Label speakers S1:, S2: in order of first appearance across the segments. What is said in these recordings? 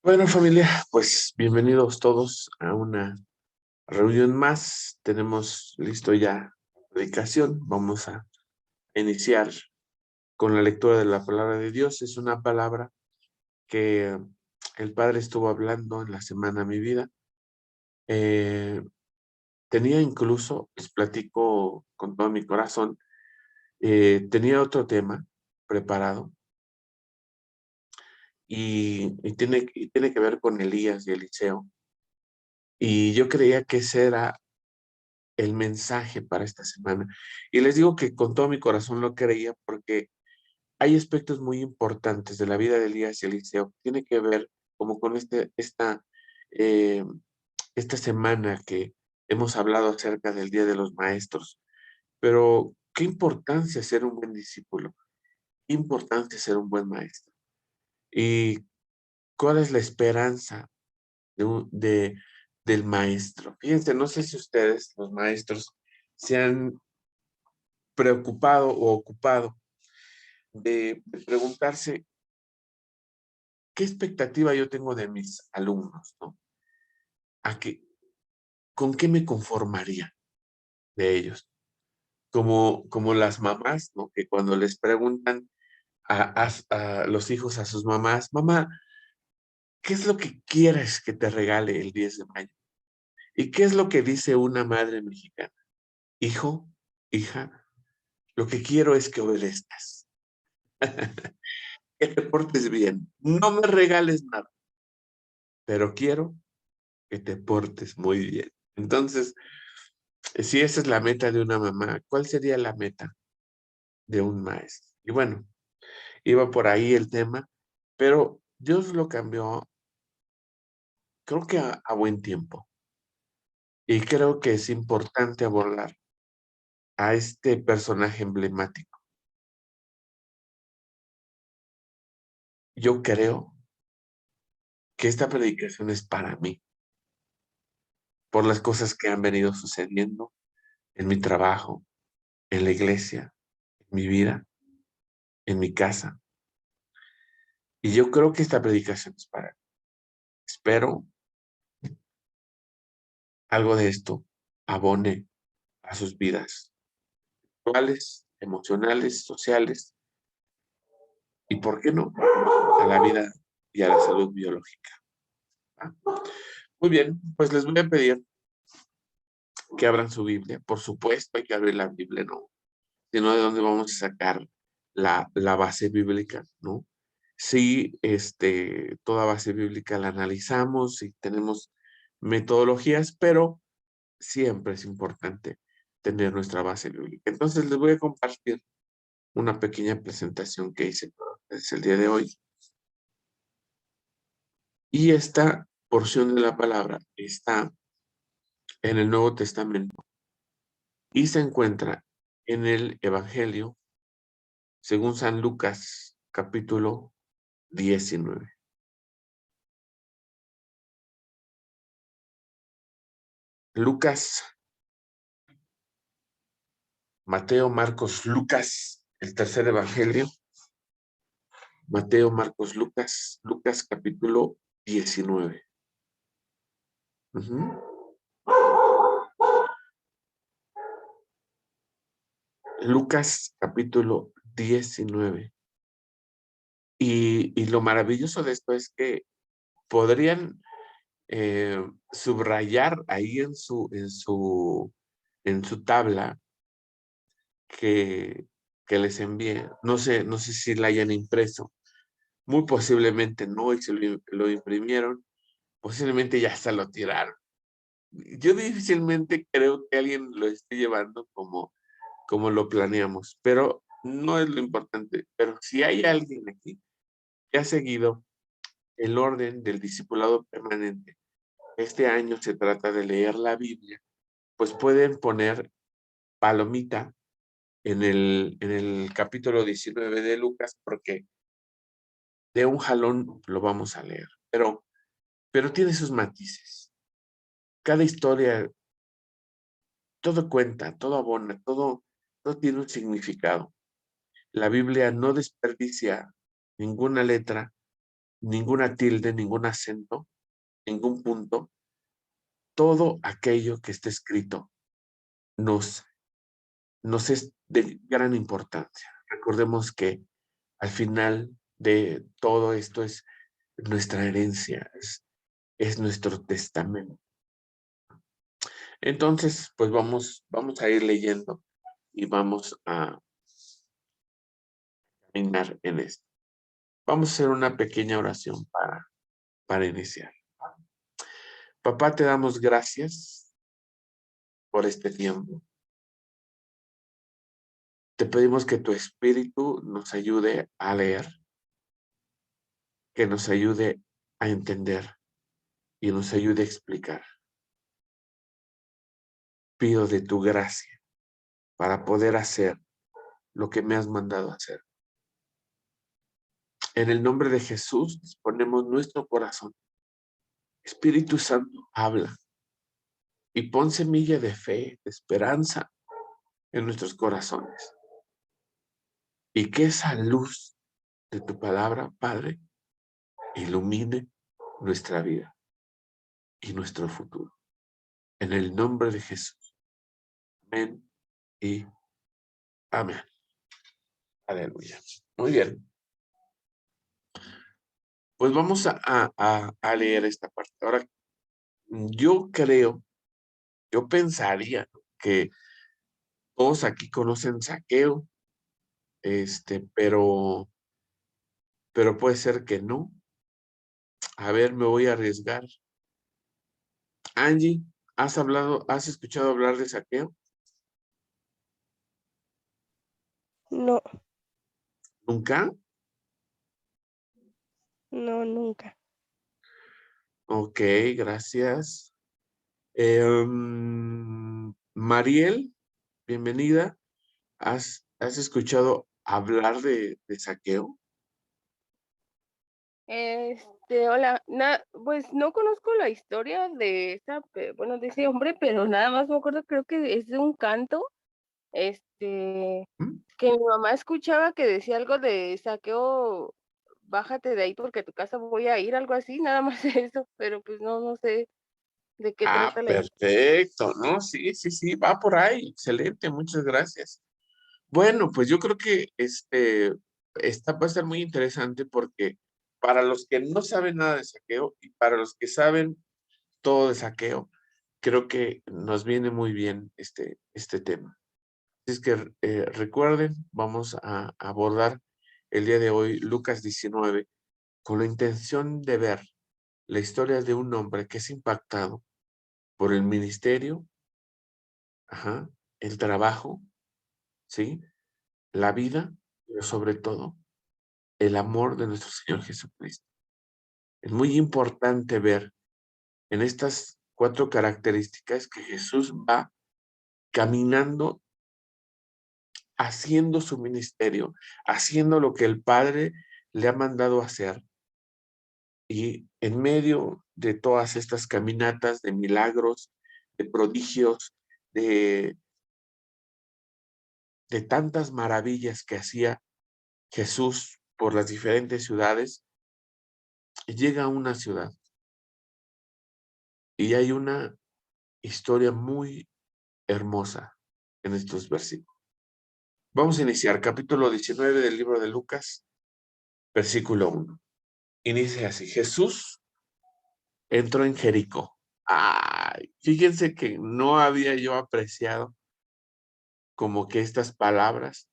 S1: Bueno, familia, pues bienvenidos todos a una reunión más. Tenemos listo ya la predicación. Vamos a iniciar con la lectura de la palabra de Dios. Es una palabra que el Padre estuvo hablando en la semana a mi vida. Eh, Tenía incluso, les platico con todo mi corazón, tenía otro tema preparado y tiene que ver con Elías y Eliseo. Y yo creía que ese era el mensaje para esta semana. Y les digo que con todo mi corazón lo creía porque hay aspectos muy importantes de la vida de Elías y Eliseo. Tiene que ver como con eh, esta semana que hemos hablado acerca del Día de los Maestros. Pero qué importancia ser un buen discípulo, qué importancia ser un buen maestro. Y cuál es la esperanza del maestro. Fíjense, no sé si ustedes, los maestros, se han preocupado o ocupado de preguntarse qué expectativa yo tengo de mis alumnos, ¿no? A qué, ¿Con qué me conformaría de ellos? Como las mamás, ¿no? Que cuando les preguntan a los hijos a sus mamás, mamá, ¿qué es lo que quieres que te regale el 10 de mayo? ¿Y qué es lo que dice una madre mexicana? Hijo, hija, lo que quiero es que obedezcas, que te portes bien. No me regales nada, pero quiero que te portes muy bien. Entonces, si esa es la meta de una mamá, ¿cuál sería la meta de un maestro? Y bueno, iba por ahí el tema, pero Dios lo cambió, creo que a buen tiempo. Y creo que es importante abordar a este personaje emblemático. Yo creo que esta predicación es para mí, por las cosas que han venido sucediendo en mi trabajo, en la iglesia, en mi vida, en mi casa. Y yo creo que esta predicación es para mí. Espero algo de esto abone a sus vidas actuales, emocionales, sociales y, ¿por qué no?, a la vida y a la salud biológica. ¿Va? Muy bien, pues les voy a pedir que abran su Biblia. Por supuesto, hay que abrir la Biblia, ¿no? Si no, ¿de dónde vamos a sacar la base bíblica, no? Sí, toda base bíblica la analizamos y tenemos metodologías, pero siempre es importante tener nuestra base bíblica. Entonces les voy a compartir una pequeña presentación que hice para ustedes el día de hoy. Y esta porción de la palabra está en el Nuevo Testamento y se encuentra en el Evangelio según San Lucas, capítulo 19. Lucas, Mateo, Marcos, Lucas, el tercer Evangelio. Mateo, Marcos, Lucas, Lucas capítulo 19. Ujú. Lucas capítulo 19. Y lo maravilloso de esto es que podrían subrayar ahí en su tabla que, que les envié. No sé si la hayan impreso. Muy posiblemente no, y si lo imprimieron, posiblemente ya hasta lo tiraron. Yo difícilmente creo que alguien lo esté llevando como lo planeamos, pero no es lo importante. Pero si hay alguien aquí que ha seguido el orden del discipulado permanente, este año se trata de leer la Biblia, pues pueden poner palomita en el capítulo 19 de Lucas, porque de un jalón lo vamos a leer, pero tiene sus matices. Cada historia, todo cuenta, todo abona, todo tiene un significado. La Biblia no desperdicia ninguna letra ninguna tilde, ningún acento, ningún punto. Todo aquello que está escrito nos, nos es de gran importancia. Recordemos que al final de todo esto es nuestra herencia, es nuestro testamento. Entonces, pues vamos a ir leyendo y vamos a caminar en esto. Vamos a hacer una pequeña oración para iniciar. Papá, te damos gracias por este tiempo. Te pedimos que tu espíritu nos ayude a leer, que nos ayude a entender y nos ayude a explicar. Pido de tu gracia para poder hacer lo que me has mandado hacer. En el nombre de Jesús disponemos nuestro corazón. Espíritu Santo, habla y pon semilla de fe, de esperanza en nuestros corazones. Y que esa luz de tu palabra, Padre, ilumine nuestra vida y nuestro futuro. En el nombre de Jesús. Amén y amén. Aleluya. Muy bien. Pues vamos a leer esta parte. Ahora, yo creo, yo pensaría que todos aquí conocen Zaqueo, pero puede ser que no. A ver, me voy a arriesgar. Angie, has escuchado hablar de Zaqueo?
S2: No,
S1: ¿Nunca?
S2: no, nunca.
S1: Ok, gracias. Mariel, bienvenida. ¿Has escuchado hablar de Zaqueo?
S2: Hola, pues no conozco la historia de bueno, de ese hombre, pero nada más me acuerdo, creo que es de un canto,
S1: ¿Mm?
S2: que mi mamá escuchaba que decía algo de saqueo, bájate de ahí porque a tu casa voy a ir, algo así, nada más eso, pero pues no sé de qué
S1: Ah,
S2: trata la historia.
S1: perfecto, ¿no? Sí, sí, sí, va por ahí. Excelente, muchas gracias. Bueno, pues yo creo que esta va a ser muy interesante porque para los que no saben nada de saqueo y para los que saben todo de saqueo, creo que nos viene muy bien este tema. Así es que recuerden, vamos a abordar el día de hoy Lucas 19 con la intención de ver la historia de un hombre que es impactado por el ministerio, ajá, el trabajo, ¿sí? La vida, pero sobre todo el amor de nuestro Señor Jesucristo. Es muy importante ver en estas 4 características que Jesús va caminando, haciendo su ministerio, haciendo lo que el Padre le ha mandado hacer. Y en medio de todas estas caminatas de milagros, de prodigios, de, de tantas maravillas que hacía Jesús por las diferentes ciudades, llega a una ciudad y hay una historia muy hermosa en estos versículos. Vamos a iniciar capítulo 19 del libro de Lucas, versículo 1. Inicia así: Jesús entró en Jericó. Ay, fíjense que no había yo apreciado como que estas palabras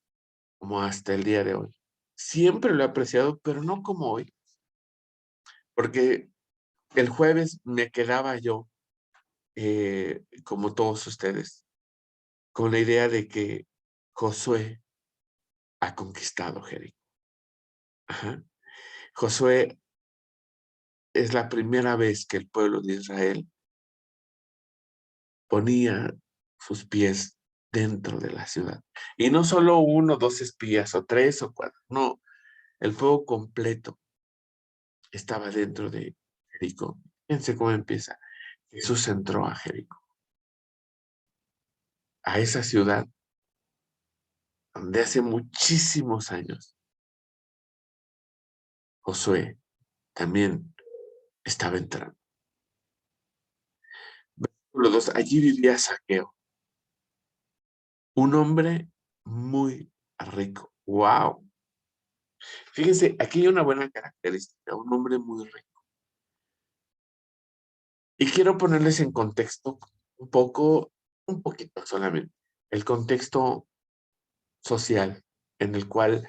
S1: como hasta el día de hoy. Siempre lo he apreciado, pero no como hoy, porque el jueves me quedaba yo, como todos ustedes, con la idea de que Josué ha conquistado Jericó. Ajá. Josué es la primera vez que el pueblo de Israel ponía sus pies dentro de la ciudad. Y no solo 1, 2 espías, o 3 o 4, no, el pueblo completo estaba dentro de Jericó. Fíjense cómo empieza. Jesús entró a Jericó, a esa ciudad donde hace muchísimos años Josué también estaba entrando. Versículo 2, allí vivía Zaqueo, un hombre muy rico. ¡Wow! Fíjense, aquí hay una buena característica, un hombre muy rico. Y quiero ponerles en contexto un poquito solamente, el contexto social en el cual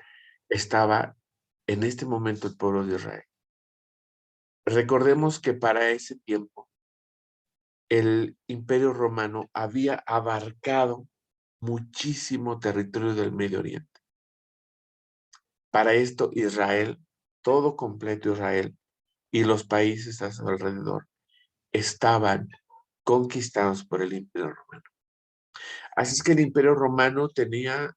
S1: estaba en este momento el pueblo de Israel. Recordemos que para ese tiempo el Imperio Romano había abarcado muchísimo territorio del Medio Oriente. Para esto Israel, todo completo Israel y los países a su alrededor estaban conquistados por el Imperio Romano. Así es que el Imperio Romano tenía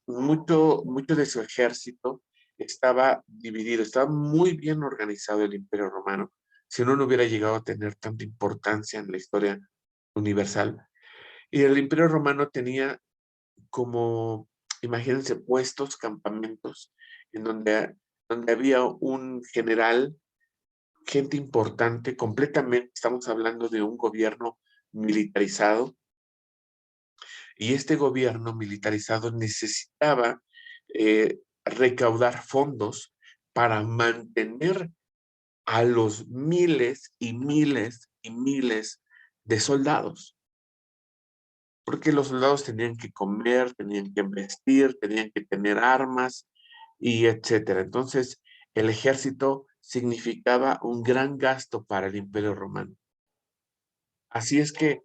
S1: mucho de su ejército, estaba dividido, estaba muy bien organizado el Imperio Romano. Si no, no hubiera llegado a tener tanta importancia en la historia universal. Y el Imperio Romano tenía como, imagínense, puestos, campamentos, en donde había un general, gente importante, completamente, estamos hablando de un gobierno militarizado, y este gobierno militarizado necesitaba recaudar fondos para mantener a los miles y miles y miles de soldados, porque los soldados tenían que comer, tenían que vestir, tenían que tener armas y etcétera. Entonces, el ejército significaba un gran gasto para el Imperio Romano. Así es que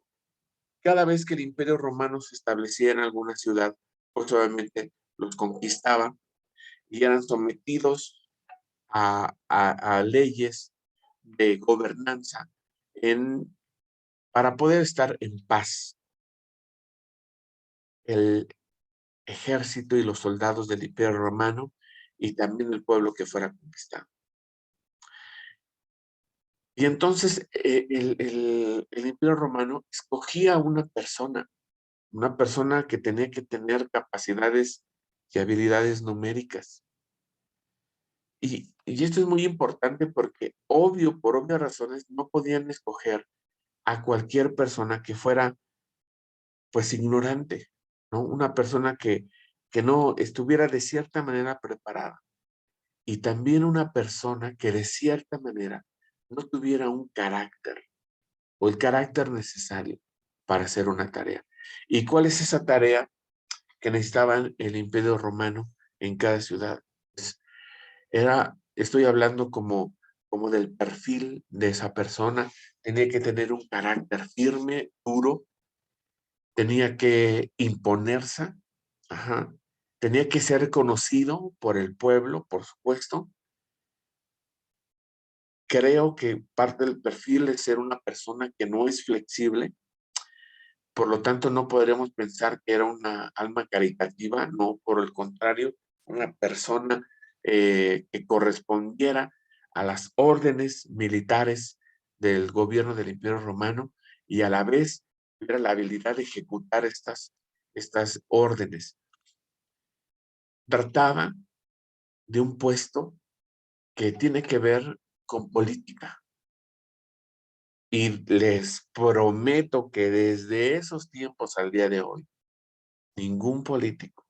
S1: cada vez que el Imperio Romano se establecía en alguna ciudad, pues obviamente los conquistaba y eran sometidos a leyes de gobernanza para poder estar en paz. El ejército y los soldados del Imperio Romano y también el pueblo que fuera conquistado. Y entonces el Imperio Romano escogía una persona que tenía que tener capacidades y habilidades numéricas. Y esto es muy importante porque por obvias razones, no podían escoger a cualquier persona que fuera, pues, ignorante, ¿no? Una persona que no estuviera de cierta manera preparada. Y también una persona que de cierta manera no tuviera un carácter o el carácter necesario para hacer una tarea. ¿Y cuál es esa tarea que necesitaban el Imperio Romano en cada ciudad? Pues, estoy hablando como del perfil de esa persona, tenía que tener un carácter firme, duro, tenía que imponerse, ajá, tenía que ser conocido por el pueblo, por supuesto. Creo que parte del perfil es ser una persona que no es flexible, por lo tanto no podremos pensar que era una alma caritativa, no, por el contrario, una persona que correspondiera a las órdenes militares del gobierno del Imperio Romano y a la vez tuviera la habilidad de ejecutar estas órdenes. Trataba de un puesto que tiene que ver con política. Y les prometo que desde esos tiempos al día de hoy, ningún político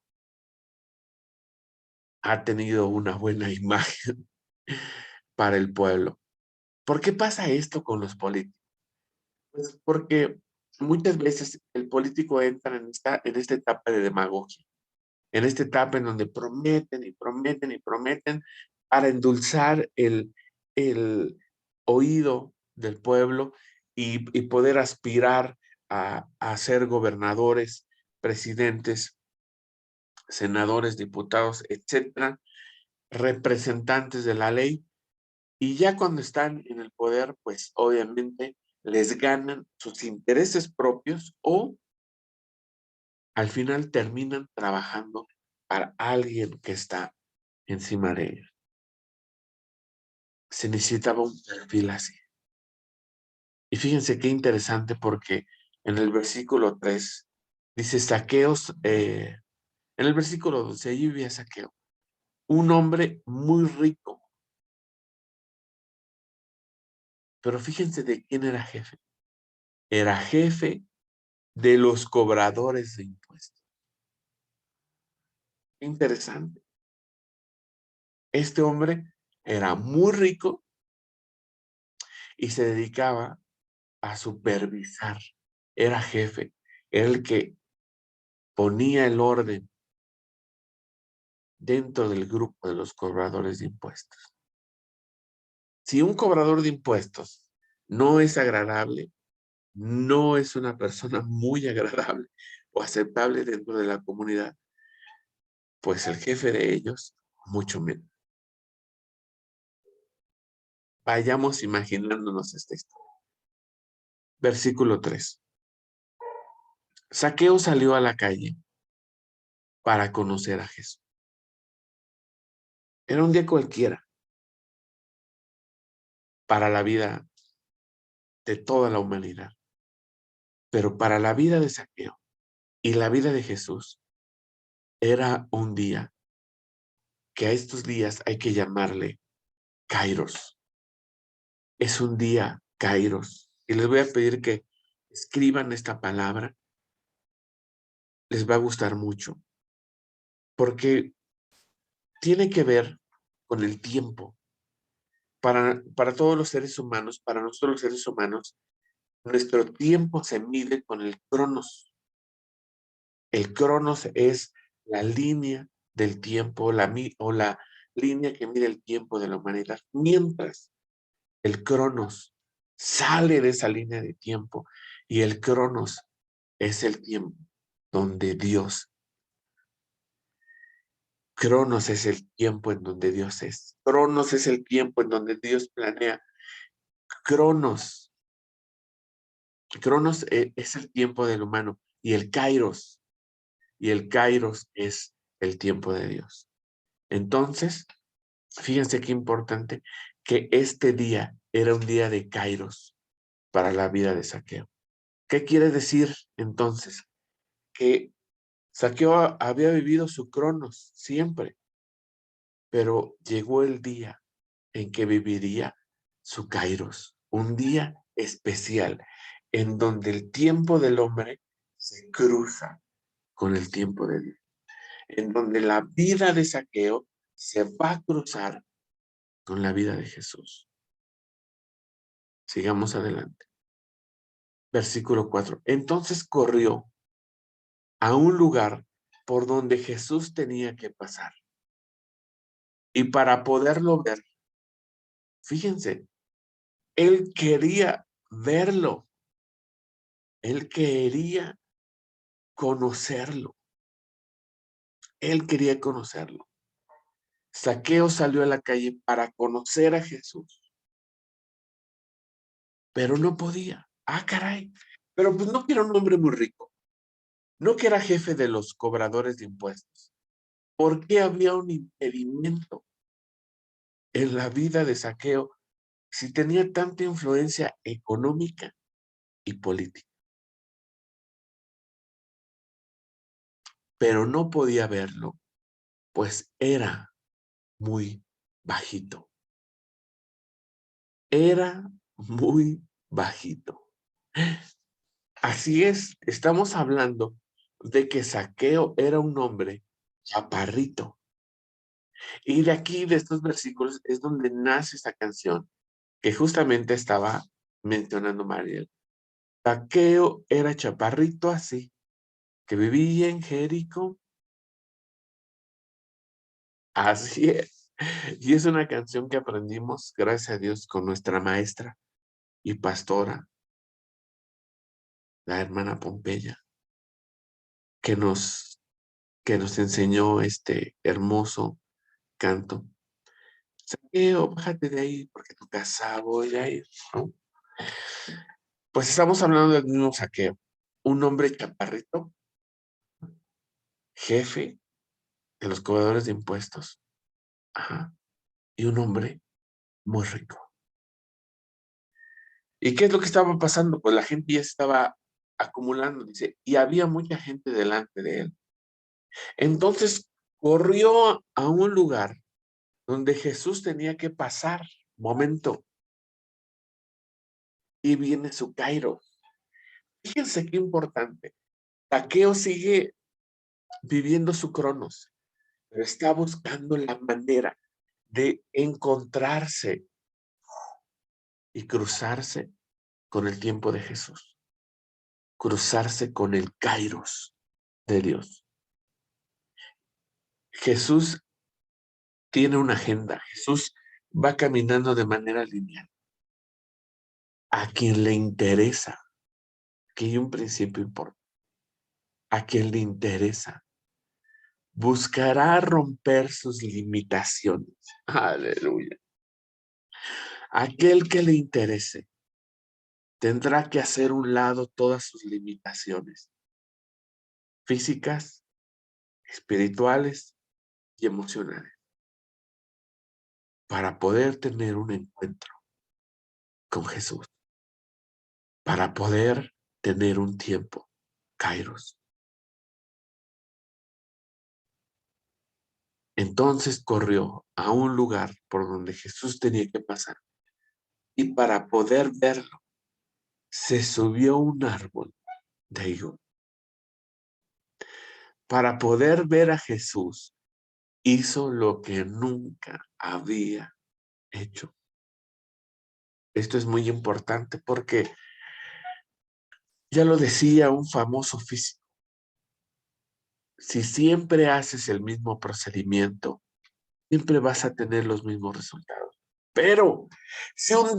S1: ha tenido una buena imagen para el pueblo. ¿Por qué pasa esto con los políticos? Pues porque muchas veces el político entra en esta etapa de demagogia, en esta etapa en donde prometen y prometen y prometen para endulzar el oído del pueblo y poder aspirar a ser gobernadores, presidentes, senadores, diputados, etcétera, representantes de la ley. Y ya cuando están en el poder, pues obviamente les ganan sus intereses propios o al final terminan trabajando para alguien que está encima de ellos. Se necesitaba un perfil así. Y fíjense qué interesante porque en el versículo 3 dice Saqueos, en el versículo 12, allí vivía Saqueo, un hombre muy rico, Pero fíjense de quién era jefe. Era jefe de los cobradores de impuestos. Interesante. Este hombre era muy rico y se dedicaba a supervisar. Era jefe, era el que ponía el orden dentro del grupo de los cobradores de impuestos. Si un cobrador de impuestos no es agradable, no es una persona muy agradable o aceptable dentro de la comunidad, pues el jefe de ellos, mucho menos. Vayamos imaginándonos esta historia. Versículo 3. Zaqueo salió a la calle para conocer a Jesús. Era un día cualquiera para la vida de toda la humanidad, pero para la vida de Zaqueo y la vida de Jesús era un día que a estos días hay que llamarle Kairos. Es un día Kairos. Y les voy a pedir que escriban esta palabra. Les va a gustar mucho, porque tiene que ver con el tiempo. Para todos los seres humanos, para nosotros los seres humanos, nuestro tiempo se mide con el cronos. El cronos es la línea del tiempo o la línea que mide el tiempo de la humanidad. Mientras el cronos sale de esa línea de tiempo y el cronos es el tiempo donde Dios. Cronos es el tiempo en donde Dios es. Cronos es el tiempo en donde Dios planea. Cronos. Cronos es el tiempo del humano y el Kairos. Y el Kairos es el tiempo de Dios. Entonces, fíjense qué importante que este día era un día de Kairos para la vida de Zaqueo. ¿Qué quiere decir entonces? Que Zaqueo había vivido su Cronos siempre, pero llegó el día en que viviría su Kairos, un día especial en donde el tiempo del hombre se cruza con el tiempo de Dios, en donde la vida de Zaqueo se va a cruzar con la vida de Jesús. Sigamos adelante. Versículo 4. Entonces corrió a un lugar por donde Jesús tenía que pasar. Y para poderlo ver, fíjense, él quería verlo, él quería conocerlo, él quería conocerlo. Zaqueo salió a la calle para conocer a Jesús, pero no podía. Ah, caray, pero pues no que era un hombre muy rico, no que era jefe de los cobradores de impuestos. ¿Por qué había un impedimento en la vida de Zaqueo si tenía tanta influencia económica y política? Pero no podía verlo, pues era muy bajito. Era muy bajito. Así es, estamos hablando de que Zaqueo era un hombre chaparrito. Y de aquí, de estos versículos, es donde nace esta canción que justamente estaba mencionando Mariel. Zaqueo era chaparrito así, que vivía en Jericó. Así es. Y es una canción que aprendimos, gracias a Dios, con nuestra maestra y pastora, la hermana Pompeya, que nos, que nos enseñó este hermoso canto. Saqueo, bájate de ahí porque tu casa voy a ir, ¿no? Pues estamos hablando del mismo Saqueo, un hombre chaparrito, jefe de los cobradores de impuestos, ajá, y un hombre muy rico. ¿Y qué es lo que estaba pasando? Pues la gente ya estaba acumulando, dice, y había mucha gente delante de él. Entonces corrió a un lugar donde Jesús tenía que pasar. Momento, y viene su Kairos. Fíjense qué importante. Zaqueo sigue viviendo su Cronos, pero está buscando la manera de encontrarse y cruzarse con el tiempo de Jesús, cruzarse con el Kairos de Dios. Jesús tiene una agenda, Jesús va caminando de manera lineal. A quien le interesa, que hay un principio importante, a quien le interesa, buscará romper sus limitaciones. Aleluya. Aquel que le interese tendrá que hacer un lado todas sus limitaciones físicas, espirituales y emocionales para poder tener un encuentro con Jesús, para poder tener un tiempo, Kairos. Entonces corrió a un lugar por donde Jesús tenía que pasar y para poder verlo, se subió a un árbol de higo. Para poder ver a Jesús, hizo lo que nunca había hecho. Esto es muy importante porque ya lo decía un famoso físico, si siempre haces el mismo procedimiento, siempre vas a tener los mismos resultados. Pero si un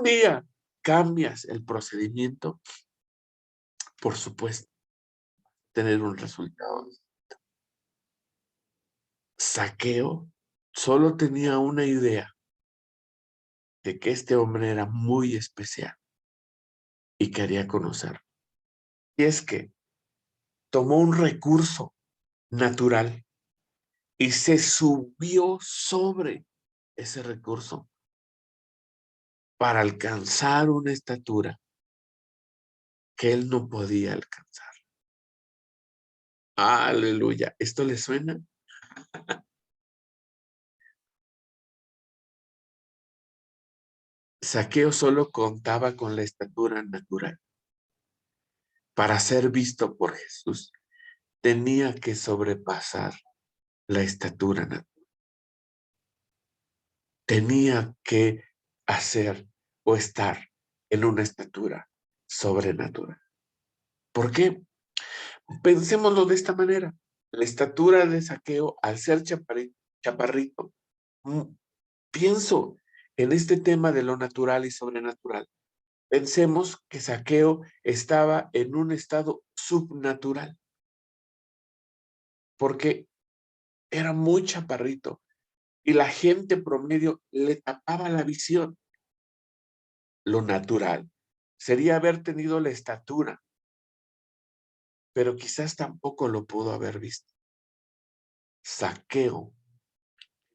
S1: día cambias el procedimiento, por supuesto, tener un resultado. Zaqueo solo tenía una idea de que este hombre era muy especial y quería conocerlo. Y es que tomó un recurso natural y se subió sobre ese recurso para alcanzar una estatura que él no podía alcanzar. Aleluya. ¿Esto le suena? Zaqueo solo contaba con la estatura natural. Para ser visto por Jesús, tenía que sobrepasar la estatura natural. Tenía que hacer o estar en una estatura sobrenatural. ¿Por qué? Pensémoslo de esta manera. La estatura de Zaqueo, al ser chaparrito, mm, pienso en este tema de lo natural y sobrenatural. Pensemos que Zaqueo estaba en un estado subnatural, porque era muy chaparrito y la gente promedio le tapaba la visión. Lo natural sería haber tenido la estatura, pero quizás tampoco lo pudo haber visto. Zaqueo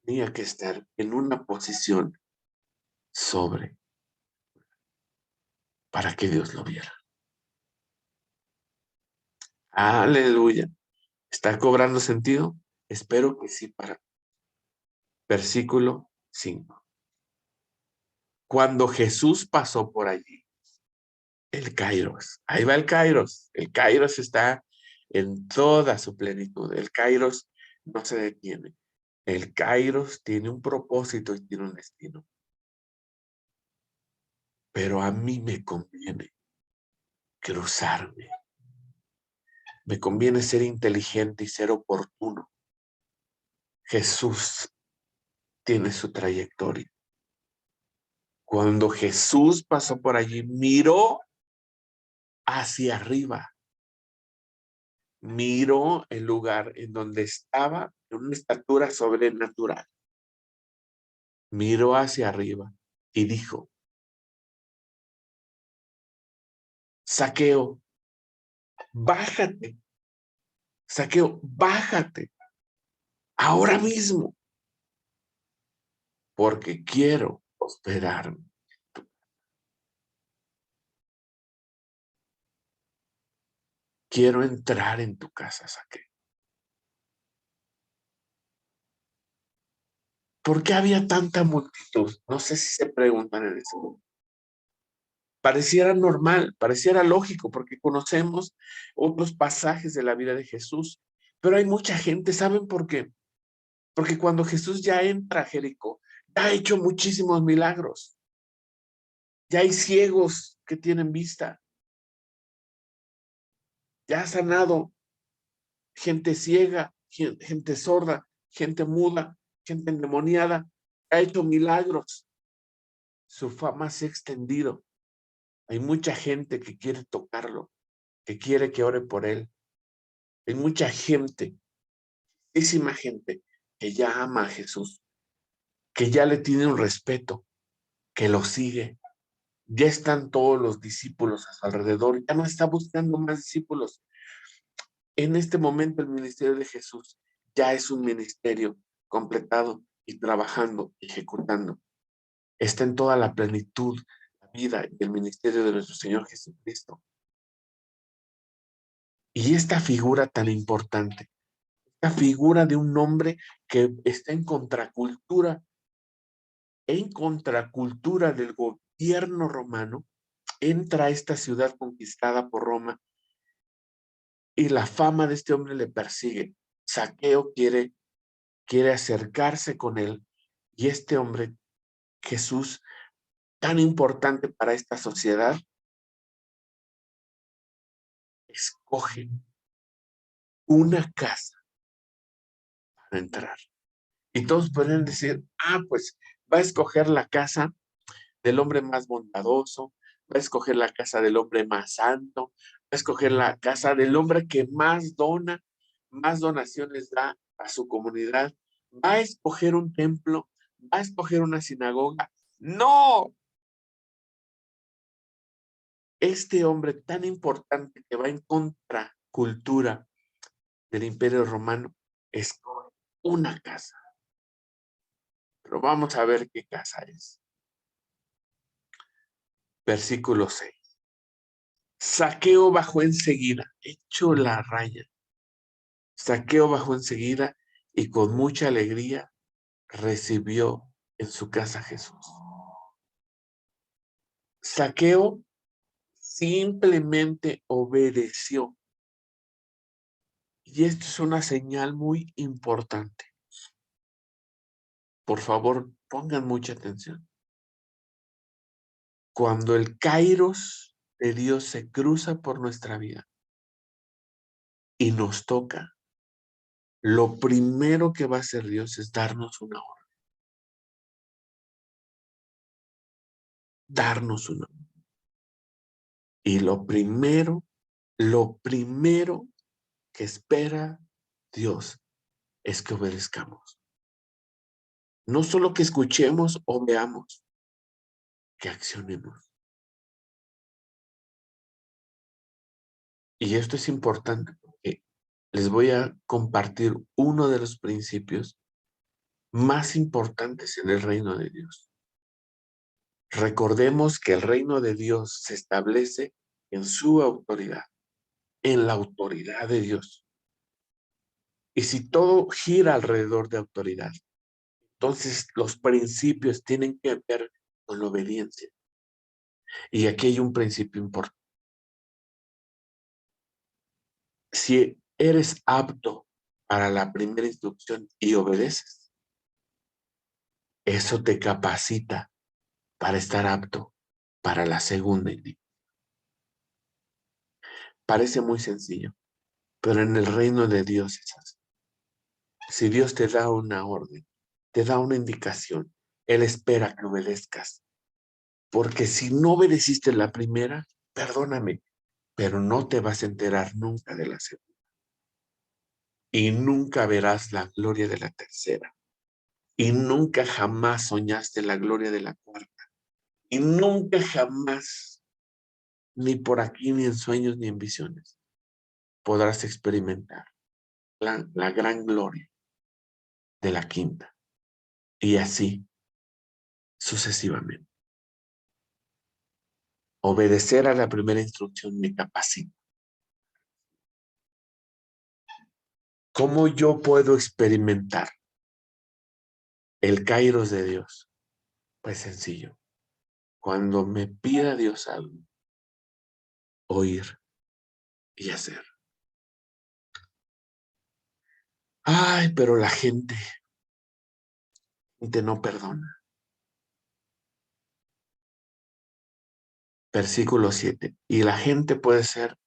S1: tenía que estar en una posición sobre para que Dios lo viera. Aleluya. ¿Está cobrando sentido? Espero que sí para versículo 5. Cuando Jesús pasó por allí, el Kairos, ahí va el Kairos está en toda su plenitud, el Kairos no se detiene, el Kairos tiene un propósito y tiene un destino, pero a mí me conviene cruzarme, me conviene ser inteligente y ser oportuno. Jesús tiene su trayectoria. Cuando Jesús pasó por allí, miró hacia arriba, miró el lugar en donde estaba en una estatura sobrenatural, miró hacia arriba y dijo, Zaqueo, bájate, Zaqueo, bájate, ahora mismo, porque quiero hospedarme. Quiero entrar en tu casa, Zaqueo. ¿Por qué había tanta multitud? No sé si se preguntan en ese momento. Pareciera normal, pareciera lógico, porque conocemos otros pasajes de la vida de Jesús, pero hay mucha gente, ¿saben por qué? Porque cuando Jesús ya entra a Jericó, ya ha hecho muchísimos milagros, ya hay ciegos que tienen vista, ya ha sanado gente ciega, gente sorda, gente muda, gente endemoniada, ha hecho milagros, su fama se ha extendido. Hay mucha gente que quiere tocarlo, que quiere que ore por él. Hay mucha gente, muchísima gente que ya ama a Jesús, que ya le tiene un respeto, que lo sigue. Ya están todos los discípulos a su alrededor, ya no está buscando más discípulos. En este momento el ministerio de Jesús ya es un ministerio completado y trabajando, ejecutando. Está en toda la plenitud, la vida y el ministerio de nuestro Señor Jesucristo. Y esta figura tan importante, esta figura de un hombre que está en contracultura del gobierno romano, entra a esta ciudad conquistada por Roma y la fama de este hombre le persigue. Zaqueo quiere acercarse con él y este hombre, Jesús, tan importante para esta sociedad, escoge una casa para entrar. Y todos pueden decir, pues va a escoger la casa del hombre más bondadoso, va a escoger la casa del hombre más santo, va a escoger la casa del hombre que más dona, más donaciones da a su comunidad, va a escoger un templo, va a escoger una sinagoga. No, este hombre tan importante que va en contracultura del Imperio Romano, escoge una casa. Pero vamos a ver qué casa es. Versículo 6. Zaqueo bajó enseguida, hecho la raya. Zaqueo bajó enseguida y con mucha alegría recibió en su casa a Jesús. Zaqueo simplemente obedeció. Y esto es una señal muy importante. Por favor, pongan mucha atención. Cuando el kairos de Dios se cruza por nuestra vida y nos toca, lo primero que va a hacer Dios es darnos una orden. Darnos una orden. Y lo primero que espera Dios es que obedezcamos. No solo que escuchemos o veamos, que accionemos. Y esto es importante porque les voy a compartir uno de los principios más importantes en el reino de Dios. Recordemos que el reino de Dios se establece en su autoridad, en la autoridad de Dios. Y si todo gira alrededor de autoridad, entonces los principios tienen que ver con la obediencia. Y aquí hay un principio importante. Si eres apto para la primera instrucción y obedeces, eso te capacita para estar apto para la segunda. Parece muy sencillo, pero en el reino de Dios es así. Si Dios te da una orden, te da una indicación, Él espera que obedezcas. Porque si no obedeciste la primera, perdóname, pero no te vas a enterar nunca de la segunda. Y nunca verás la gloria de la tercera. Y nunca jamás soñaste la gloria de la cuarta. Y nunca jamás, ni por aquí, ni en sueños, ni en visiones, podrás experimentar la gran gloria de la quinta. Y así sucesivamente. Obedecer a la primera instrucción me capacita. ¿Cómo yo puedo experimentar el kairos de Dios? Pues sencillo. cuando me pida Dios algo, oír y hacer. Ay, pero la gente no perdona. Versículo 7. Y la gente puede ser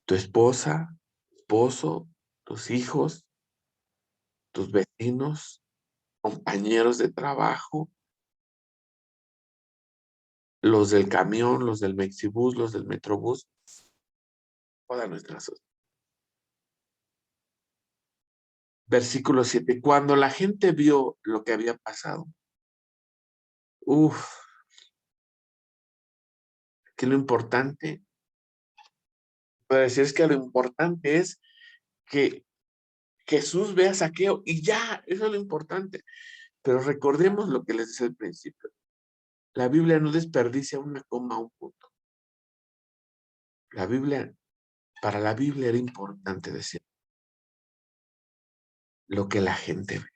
S1: tu esposa, esposo, tus hijos, tus vecinos, compañeros de trabajo, los del camión, los del Mexibús, los del Metrobús, toda nuestra sociedad. Versículo 7. Cuando la gente vio lo que había pasado, que lo importante, puedo decir es que lo importante es que Jesús vea a Zaqueo y ya, eso es lo importante. Pero recordemos lo que les decía al principio. La Biblia no desperdicia una coma, un punto. Para la Biblia era importante decir lo que la gente ve.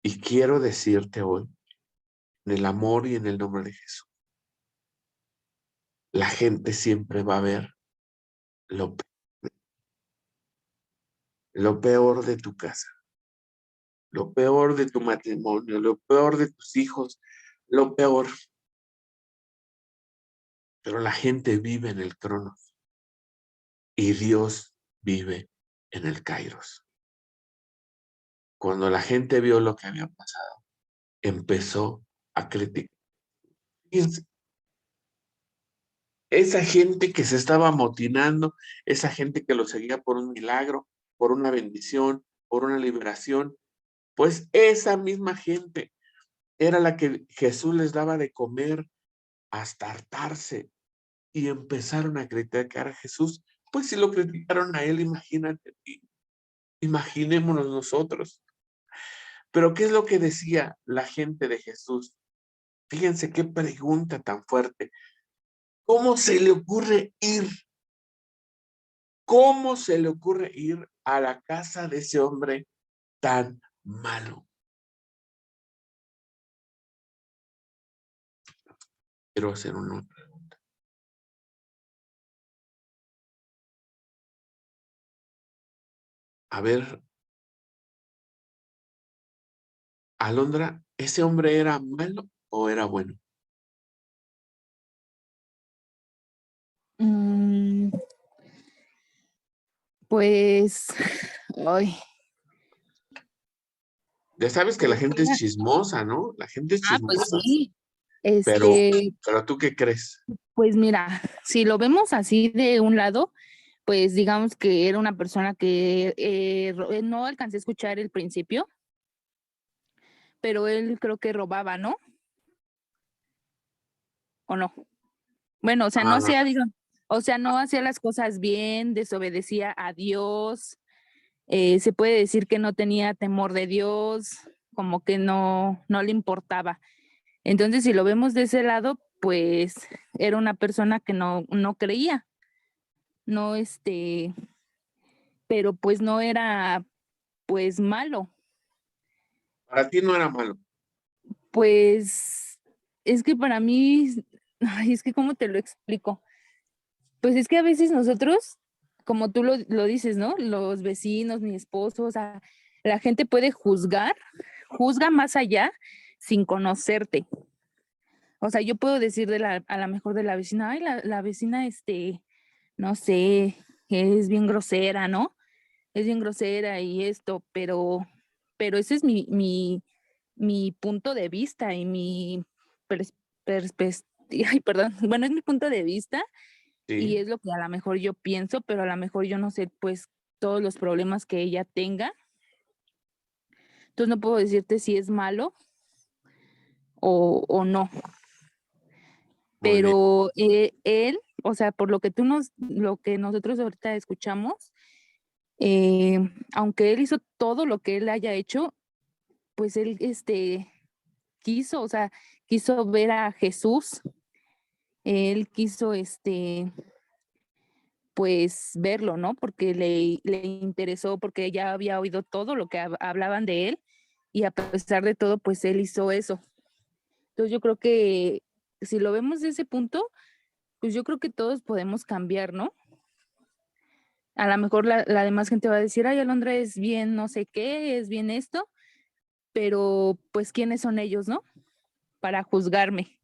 S1: Y quiero decirte hoy, en el amor y en el nombre de Jesús, la gente siempre va a ver lo, lo peor de tu casa, lo peor de tu matrimonio, lo peor de tus hijos, lo peor. Pero la gente vive en el trono y Dios vive en el Kairos. Cuando la gente vio lo que había pasado, empezó a criticar. Fíjense, esa gente que se estaba amotinando, esa gente que lo seguía por un milagro, por una bendición, por una liberación, pues esa misma gente era la que Jesús les daba de comer hasta hartarse y empezaron a criticar a Jesús. Pues si lo criticaron a él, imagínate, imaginémonos nosotros. Pero ¿qué es lo que decía la gente de Jesús? Fíjense qué pregunta tan fuerte. ¿Cómo se le ocurre ir? ¿Cómo se le ocurre ir a la casa de ese hombre tan malo? Quiero hacer una pregunta. A ver, Alondra, ¿ese hombre era malo o era bueno?
S3: Pues, ay,
S1: Ya sabes que la
S3: pues,
S1: gente es chismosa, ¿no? La gente es
S3: pues
S1: chismosa.
S3: sí,
S1: Pero, pero ¿tú qué crees?
S3: pues mira, si lo vemos así de un lado, pues digamos que era una persona que no alcancé a escuchar el principio, pero él creo que robaba, ¿no? ¿O no? Bueno, o sea, no
S1: Ah,
S3: hacía, digo, o sea, no hacía las cosas bien, desobedecía a Dios, se puede decir que no tenía temor de Dios, como que no le importaba. Entonces, si lo vemos de ese lado, pues era una persona que no creía, no pero pues no era pues malo.
S1: para ti no era malo.
S3: Pues es que para mí, ay, es que ¿cómo te lo explico? Pues es que a veces nosotros, como tú lo dices, ¿no? Los vecinos, mi esposo, o sea, la gente puede juzga más allá sin conocerte. O sea, yo puedo decir a la mejor de la vecina, ay, la vecina, no sé, es bien grosera, ¿no? Es bien grosera y esto, pero ese es mi punto de vista y mi ay, perdón, bueno, es mi punto de vista y
S1: Sí.
S3: es lo que a lo mejor yo pienso, pero a lo mejor yo no sé, pues, todos los problemas que ella tenga. Entonces no puedo decirte si es malo o no,
S1: Muy bien.
S3: pero él, o sea, por lo que nosotros ahorita escuchamos, aunque él hizo todo lo que él haya hecho, pues él, quiso, o sea, quiso ver a Jesús, él quiso, pues verlo, ¿no? Porque le interesó, porque ya había oído todo lo que hablaban de él y a pesar de todo, pues él hizo eso. Entonces yo creo que si lo vemos de ese punto, pues yo creo que todos podemos cambiar, ¿no? A lo mejor la demás gente va a decir, ay, Alondra es bien no sé qué, es bien esto, pero pues ¿quiénes son ellos, no? Para juzgarme.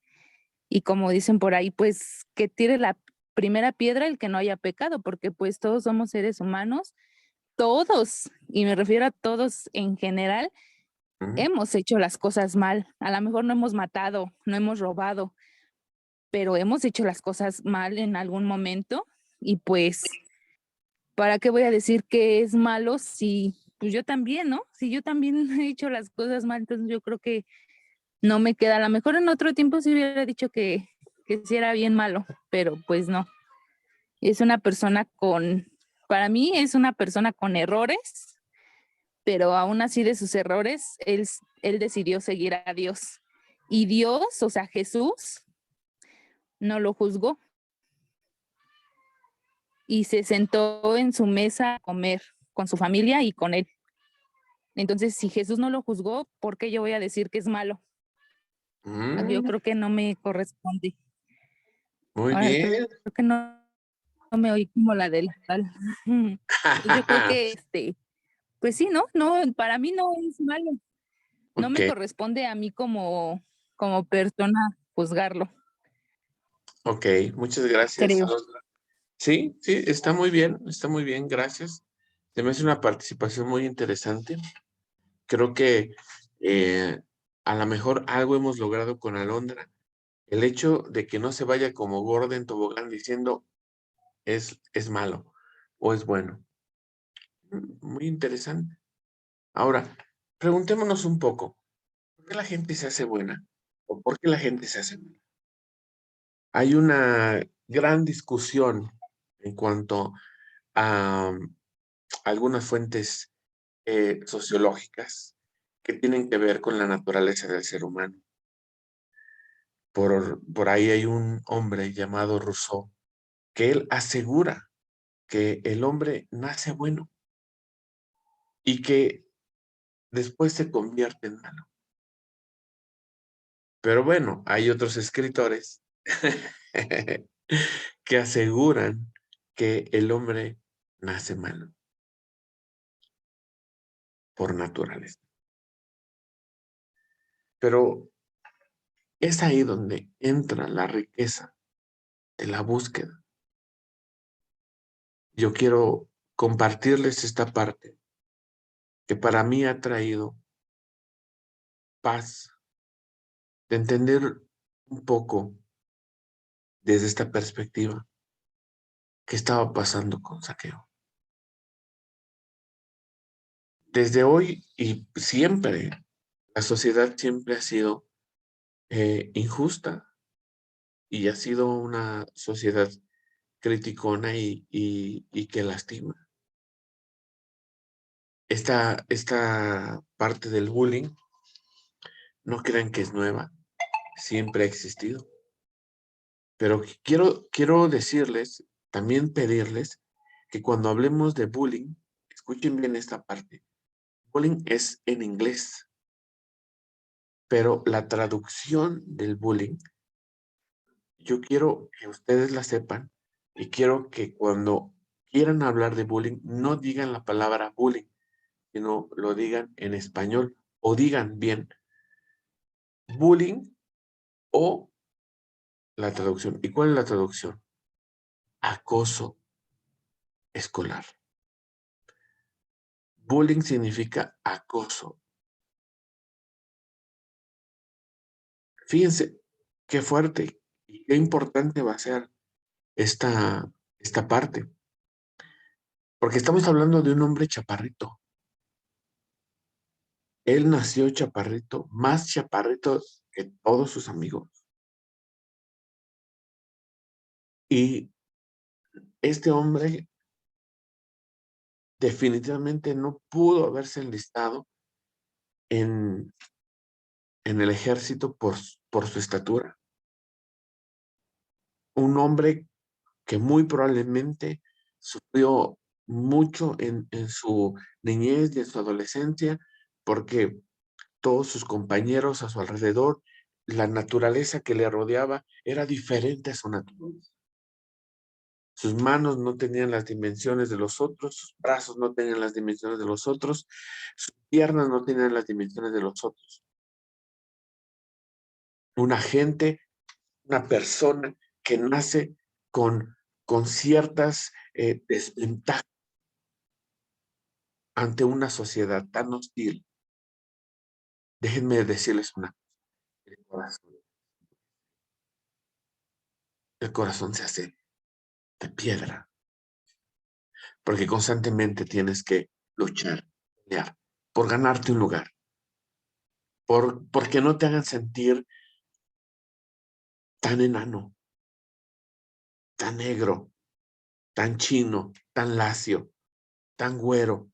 S3: Y como dicen por ahí, pues que tire la primera piedra el que no haya pecado, porque pues todos somos seres humanos, todos, y me refiero a todos en general,
S1: Ujú.
S3: hemos hecho las cosas mal. A lo mejor no hemos matado, no hemos robado, pero hemos hecho las cosas mal en algún momento y pues, ¿para qué voy a decir que es malo si pues yo también, ¿no? Si yo también he hecho las cosas mal, entonces yo creo que no me queda. A lo mejor en otro tiempo sí hubiera dicho que sí era bien malo, pero pues no. Es una persona para mí es una persona con errores, pero aún así de sus errores, él decidió seguir a Dios. Y Dios, o sea, Jesús, no lo juzgó y se sentó en su mesa a comer con su familia y con él. Entonces, si Jesús no lo juzgó, ¿por qué yo voy a decir que es malo? Yo
S1: Mm,
S3: creo que no me corresponde.
S1: muy
S3: Ahora creo
S1: bien.
S3: que no me oí como la del tal. Yo creo que pues sí, ¿no? No, para mí no es malo. No
S1: Ok,
S3: me corresponde a mí como persona juzgarlo,
S1: ok, muchas gracias,
S3: creo.
S1: Alondra. Sí, sí, está muy bien, gracias. Se me hace una participación muy interesante. Creo que a lo mejor algo hemos logrado con Alondra. El hecho de que no se vaya como gorda en tobogán diciendo es malo o es bueno. Muy interesante. Ahora, preguntémonos un poco, ¿por qué la gente se hace buena o por qué la gente se hace mala? Hay una gran discusión en cuanto a algunas fuentes sociológicas que tienen que ver con la naturaleza del ser humano. Por ahí hay un hombre llamado Rousseau que él asegura que el hombre nace bueno y que después se convierte en malo. Pero bueno, hay otros escritores que aseguran que el hombre nace malo por naturaleza. Pero es ahí donde entra la riqueza de la búsqueda. Yo quiero compartirles esta parte que para mí ha traído paz, de entender un poco desde esta perspectiva qué estaba pasando con Saqueo. Desde hoy y siempre, la sociedad siempre ha sido injusta y ha sido una sociedad criticona y que lastima. Esta parte del bullying, no crean que es nueva, siempre ha existido. Pero quiero decirles, también pedirles, que cuando hablemos de bullying, escuchen bien esta parte. Bullying es en inglés, pero la traducción del bullying, yo quiero que ustedes la sepan y quiero que cuando quieran hablar de bullying, no digan la palabra bullying, sino lo digan en español o digan bien bullying o la traducción. ¿Y cuál es la traducción? Acoso escolar. Bullying significa acoso. Fíjense qué fuerte y qué importante va a ser esta parte, porque estamos hablando de un hombre chaparrito. Él nació chaparrito, más chaparrito que todos sus amigos. Y este hombre definitivamente no pudo haberse enlistado en, en el ejército por su estatura. Un hombre que muy probablemente sufrió mucho en su niñez y en su adolescencia, porque todos sus compañeros a su alrededor la naturaleza que le rodeaba era diferente a su naturaleza. Sus manos no tenían las dimensiones de los otros, sus brazos no tenían las dimensiones de los otros, sus piernas no tenían las dimensiones de los otros. Una persona que nace con ciertas desventajas ante una sociedad tan hostil. Déjenme decirles una cosa. El corazón se hace de piedra, porque constantemente tienes que luchar, pelear, por ganarte un lugar, porque no te hagan sentir tan enano, tan negro, tan chino, tan lacio, tan güero.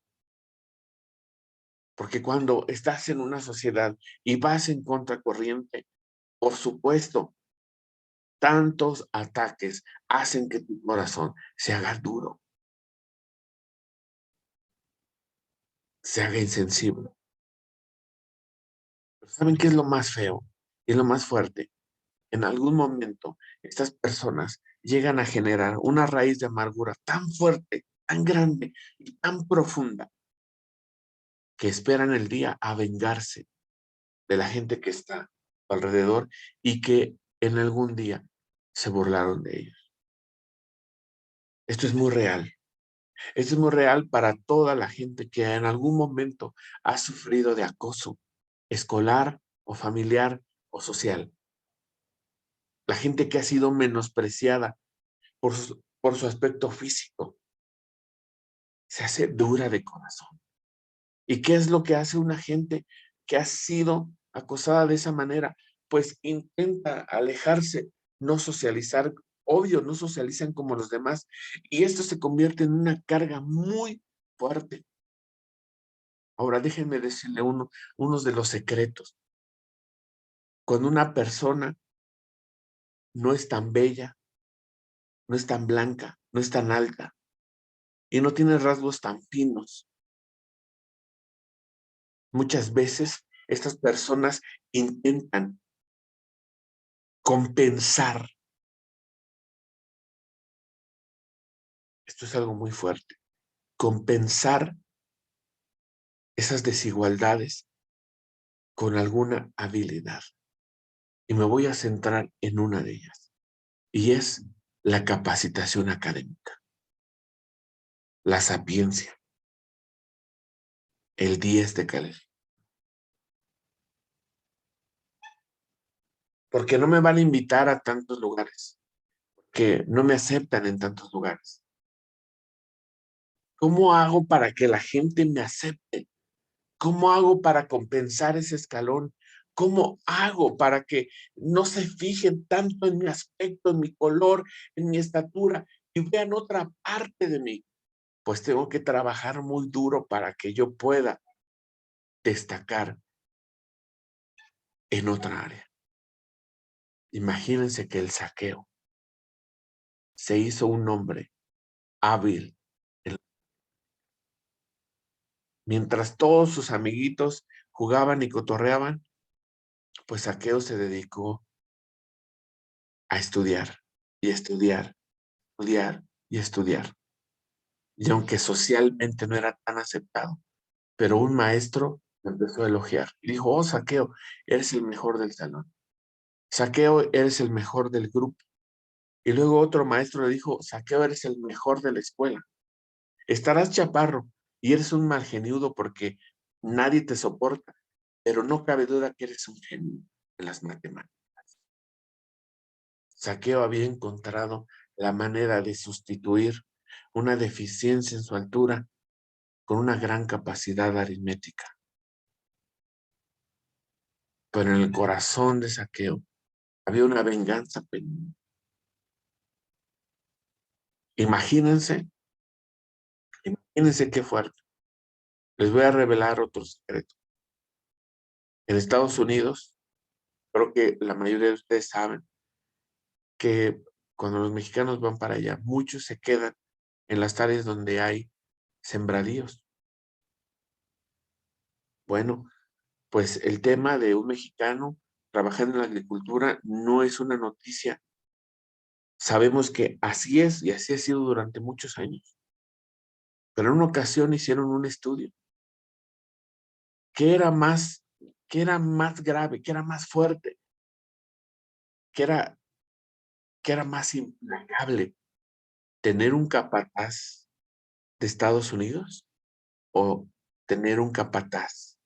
S1: Porque cuando estás en una sociedad y vas en contracorriente, por supuesto, tantos ataques hacen que tu corazón se haga duro, se haga insensible. Pero ¿saben qué es lo más feo y lo más fuerte? En algún momento, estas personas llegan a generar una raíz de amargura tan fuerte, tan grande y tan profunda que esperan el día a vengarse de la gente que está a su alrededor y que en algún día se burlaron de ellos. Esto es muy real. Esto es muy real para toda la gente que en algún momento ha sufrido de acoso escolar o familiar o social. La gente que ha sido menospreciada por su aspecto físico se hace dura de corazón. ¿Y qué es lo que hace una gente que ha sido acosada de esa manera? Pues intenta alejarse, no socializar. Obvio, no socializan como los demás. Y esto se convierte en una carga muy fuerte. Ahora, déjenme decirle unos de los secretos. Cuando una persona no es tan bella, no es tan blanca, no es tan alta y no tiene rasgos tan finos, muchas veces estas personas intentan compensar. Esto es algo muy fuerte. Compensar esas desigualdades con alguna habilidad. Y me voy a centrar en una de ellas. Y es la capacitación académica, la sapiencia, el 10 de calificación. Porque no me van a invitar a tantos lugares, que no me aceptan en tantos lugares. ¿Cómo hago para que la gente me acepte? ¿Cómo hago para compensar ese escalón? ¿Cómo hago para que no se fijen tanto en mi aspecto, en mi color, en mi estatura y vean otra parte de mí? Pues tengo que trabajar muy duro para que yo pueda destacar en otra área. Imagínense que el Zaqueo se hizo un hombre hábil. Mientras todos sus amiguitos jugaban y cotorreaban, pues Zaqueo se dedicó a estudiar y estudiar, estudiar y estudiar. Y aunque socialmente no era tan aceptado, pero un maestro lo empezó a elogiar. Y dijo, oh, Zaqueo, eres el mejor del salón. Zaqueo, eres el mejor del grupo. Y luego otro maestro le dijo, Zaqueo, eres el mejor de la escuela. Estarás chaparro y eres un malgeniudo porque nadie te soporta, pero no cabe duda que eres un genio en las matemáticas. Zaqueo había encontrado la manera de sustituir una deficiencia en su altura con una gran capacidad aritmética. Pero en el corazón de Zaqueo había una venganza pendiente. Imagínense, imagínense qué fuerte. Les voy a revelar otro secreto. En Estados Unidos, creo que la mayoría de ustedes saben que cuando los mexicanos van para allá, muchos se quedan en las áreas donde hay sembradíos. Bueno, pues el tema de un mexicano trabajar en la agricultura no es una noticia. Sabemos que así es y así ha sido durante muchos años. Pero en una ocasión hicieron un estudio. ¿Qué era más, qué era más grave, qué era más fuerte, qué era, qué era más implacable? ¿Tener un capataz de Estados Unidos o tener un capataz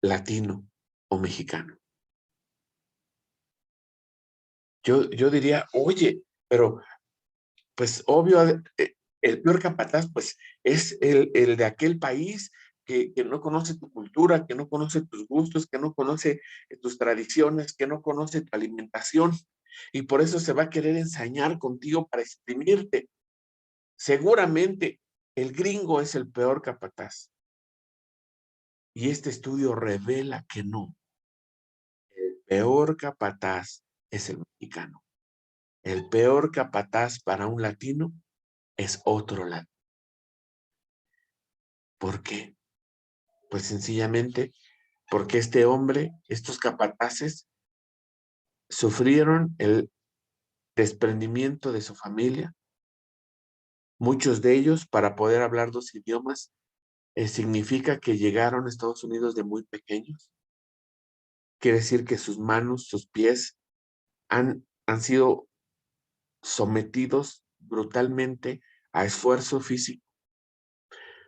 S1: latino o mexicano? Yo diría, oye, pero pues obvio, el peor capataz pues es el de aquel país que no conoce tu cultura, que no conoce tus gustos, que no conoce tus tradiciones, que no conoce tu alimentación y por eso se va a querer ensañar contigo para exprimirte. Seguramente el gringo es el peor capataz. Y este estudio revela que no. El peor capataz es el mexicano. El peor capataz para un latino es otro latino. ¿Por qué? Pues sencillamente porque este hombre, estos capataces, sufrieron el desprendimiento de su familia. Muchos de ellos, para poder hablar dos idiomas, significa que llegaron a Estados Unidos de muy pequeños. Quiere decir que sus manos, sus pies han sido sometidos brutalmente a esfuerzo físico.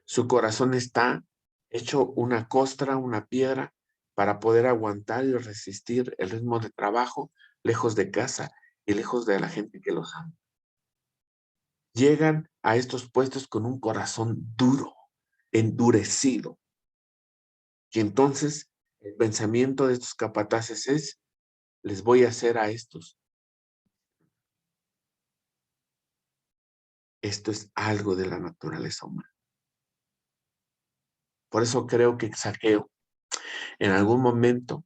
S1: Su corazón está hecho una costra, una piedra, para poder aguantar y resistir el ritmo de trabajo lejos de casa y lejos de la gente que los ama. Llegan a estos puestos con un corazón duro, endurecido. Y entonces el pensamiento de estos capataces es, les voy a hacer a estos. Esto es algo de la naturaleza humana. Por eso creo que Zaqueo en algún momento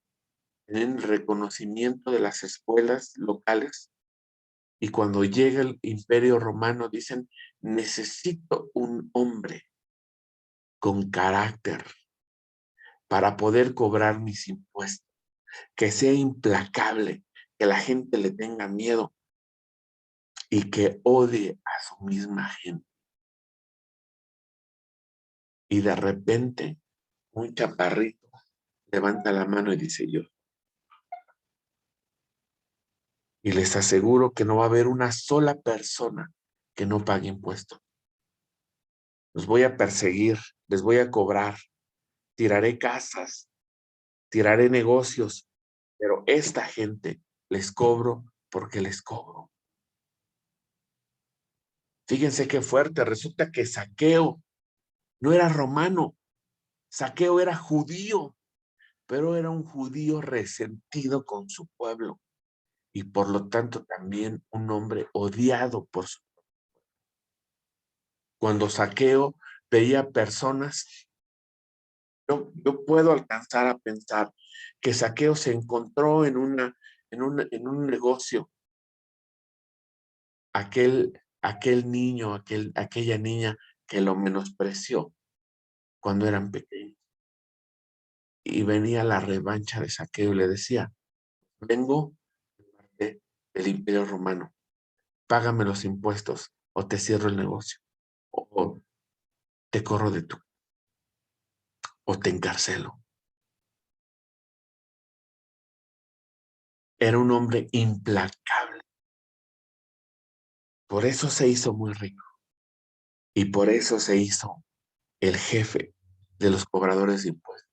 S1: en reconocimiento de las escuelas locales y cuando llega el Imperio Romano dicen, necesito un hombre con carácter para poder cobrar mis impuestos, que sea implacable, que la gente le tenga miedo y que odie a su misma gente. Y de repente un chaparrito levanta la mano y dice yo. Y les aseguro que no va a haber una sola persona que no pague impuestos. Los voy a perseguir, les voy a cobrar, tiraré casas, tiraré negocios, pero esta gente les cobro porque les cobro. Fíjense qué fuerte, resulta que Zaqueo no era romano, Zaqueo era judío, pero era un judío resentido con su pueblo y por lo tanto también un hombre odiado por su pueblo. Cuando Zaqueo veía personas, yo puedo alcanzar a pensar que Zaqueo se encontró en un negocio, aquel niño, aquella niña que lo menospreció cuando eran pequeños. Y venía la revancha de Zaqueo y le decía, vengo del Imperio Romano, págame los impuestos o te cierro el negocio, o te corro de tu, o te encarcelo. Era un hombre implacable. Por eso se hizo muy rico y por eso se hizo el jefe de los cobradores de impuestos.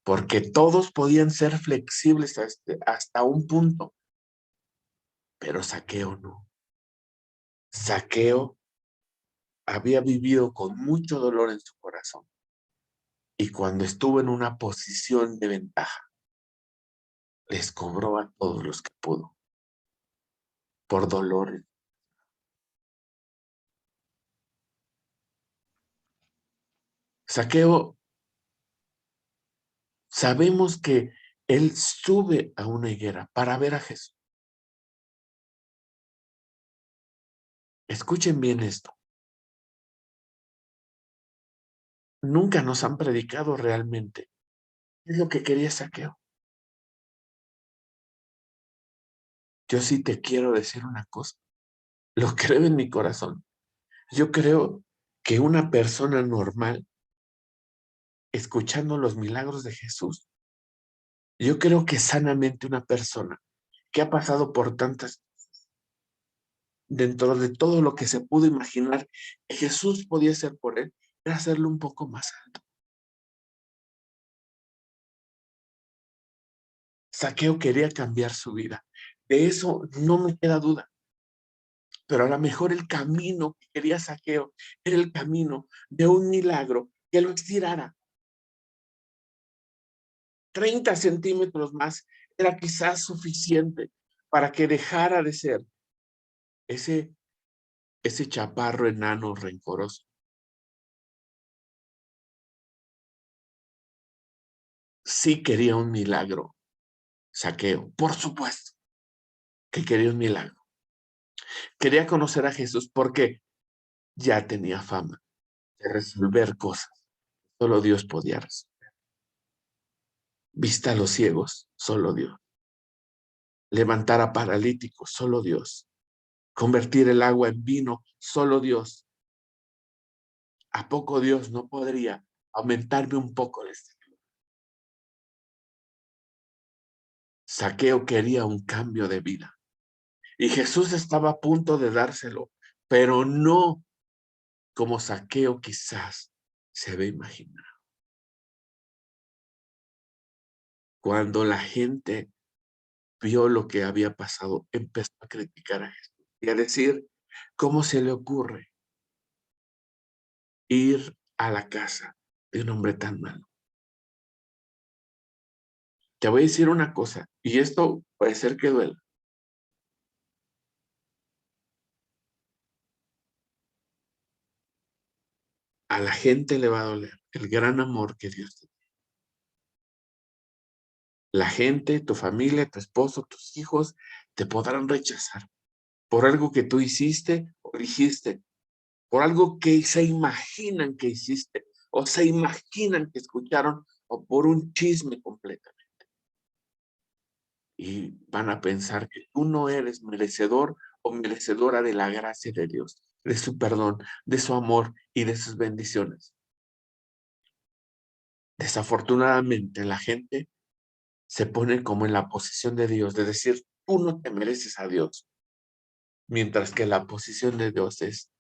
S1: Porque todos podían ser flexibles hasta un punto, pero Zaqueo no. Zaqueo había vivido con mucho dolor en su corazón y cuando estuvo en una posición de ventaja, les cobró a todos los que pudo por dolores. Zaqueo, sabemos que él sube a una higuera para ver a Jesús. Escuchen bien esto. Nunca nos han predicado realmente qué es lo que quería Zaqueo. yo sí te quiero decir una cosa. Lo creo en mi corazón. Yo creo que una persona normal, escuchando los milagros de Jesús, yo creo que sanamente una persona que ha pasado por tantas, dentro de todo lo que se pudo imaginar que Jesús podía hacer por él, era hacerlo un poco más alto. Zaqueo quería cambiar su vida. De eso no me queda duda. Pero a lo mejor el camino que quería Zaqueo era el camino de un milagro que lo estirara 30 centímetros más. Era quizás suficiente para que dejara de ser ese chaparro enano rencoroso. Sí quería un milagro, Zaqueo, por supuesto que quería un milagro. Quería conocer a Jesús porque ya tenía fama de resolver cosas. Solo Dios podía resolver. Vista a los ciegos, solo Dios. Levantar a paralíticos, solo Dios. Convertir el agua en vino, solo Dios. ¿A poco Dios no podría aumentarme un poco la estatura? Zaqueo quería un cambio de vida. Y Jesús estaba a punto de dárselo, pero no como Zaqueo quizás se había imaginado. Cuando la gente vio lo que había pasado, empezó a criticar a Jesús y a decir, ¿cómo se le ocurre ir a la casa de un hombre tan malo? Te voy a decir una cosa, y esto puede ser que duela. A la gente le va a doler el gran amor que Dios te tiene. La gente, tu familia, tu esposo, tus hijos, te podrán rechazar por algo que tú hiciste o dijiste, por algo que se imaginan que hiciste o se imaginan que escucharon o por un chisme completamente. Y van a pensar que tú no eres merecedor o merecedora de la gracia de Dios, de su perdón, de su amor y de sus bendiciones. Desafortunadamente, la gente se pone como en la posición de Dios, de decir, tú no te mereces a Dios, mientras que la posición de Dios es,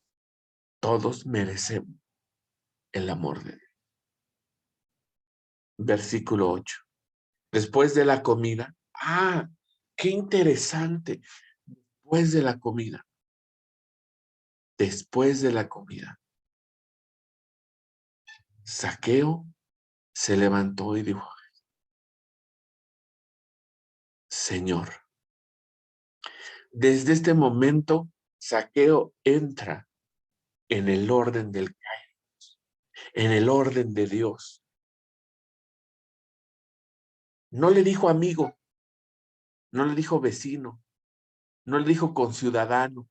S1: todos merecemos el amor de Dios. Versículo 8. Después de la comida, qué interesante, después de la comida, Zaqueo se levantó y dijo, Señor, desde este momento, Zaqueo entra en el orden del Kairos, en el orden de Dios. No le dijo amigo, no le dijo vecino, no le dijo conciudadano.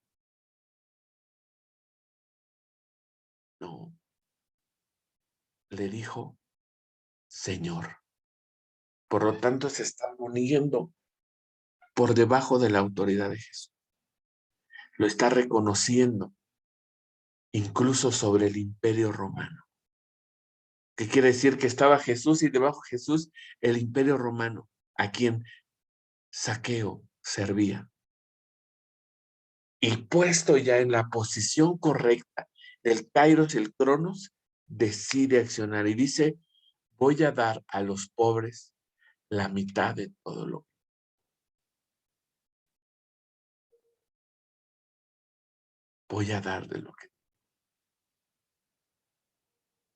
S1: No, le dijo Señor. Por lo tanto, se está poniendo por debajo de la autoridad de Jesús. Lo está reconociendo incluso sobre el imperio romano. ¿Qué quiere decir? Que estaba Jesús y debajo de Jesús el imperio romano, a quien Zaqueo servía. Y puesto ya en la posición correcta del Kairos y el Cronos, decide accionar y dice, voy a dar a los pobres la mitad de todo lo que. Voy a dar de lo que.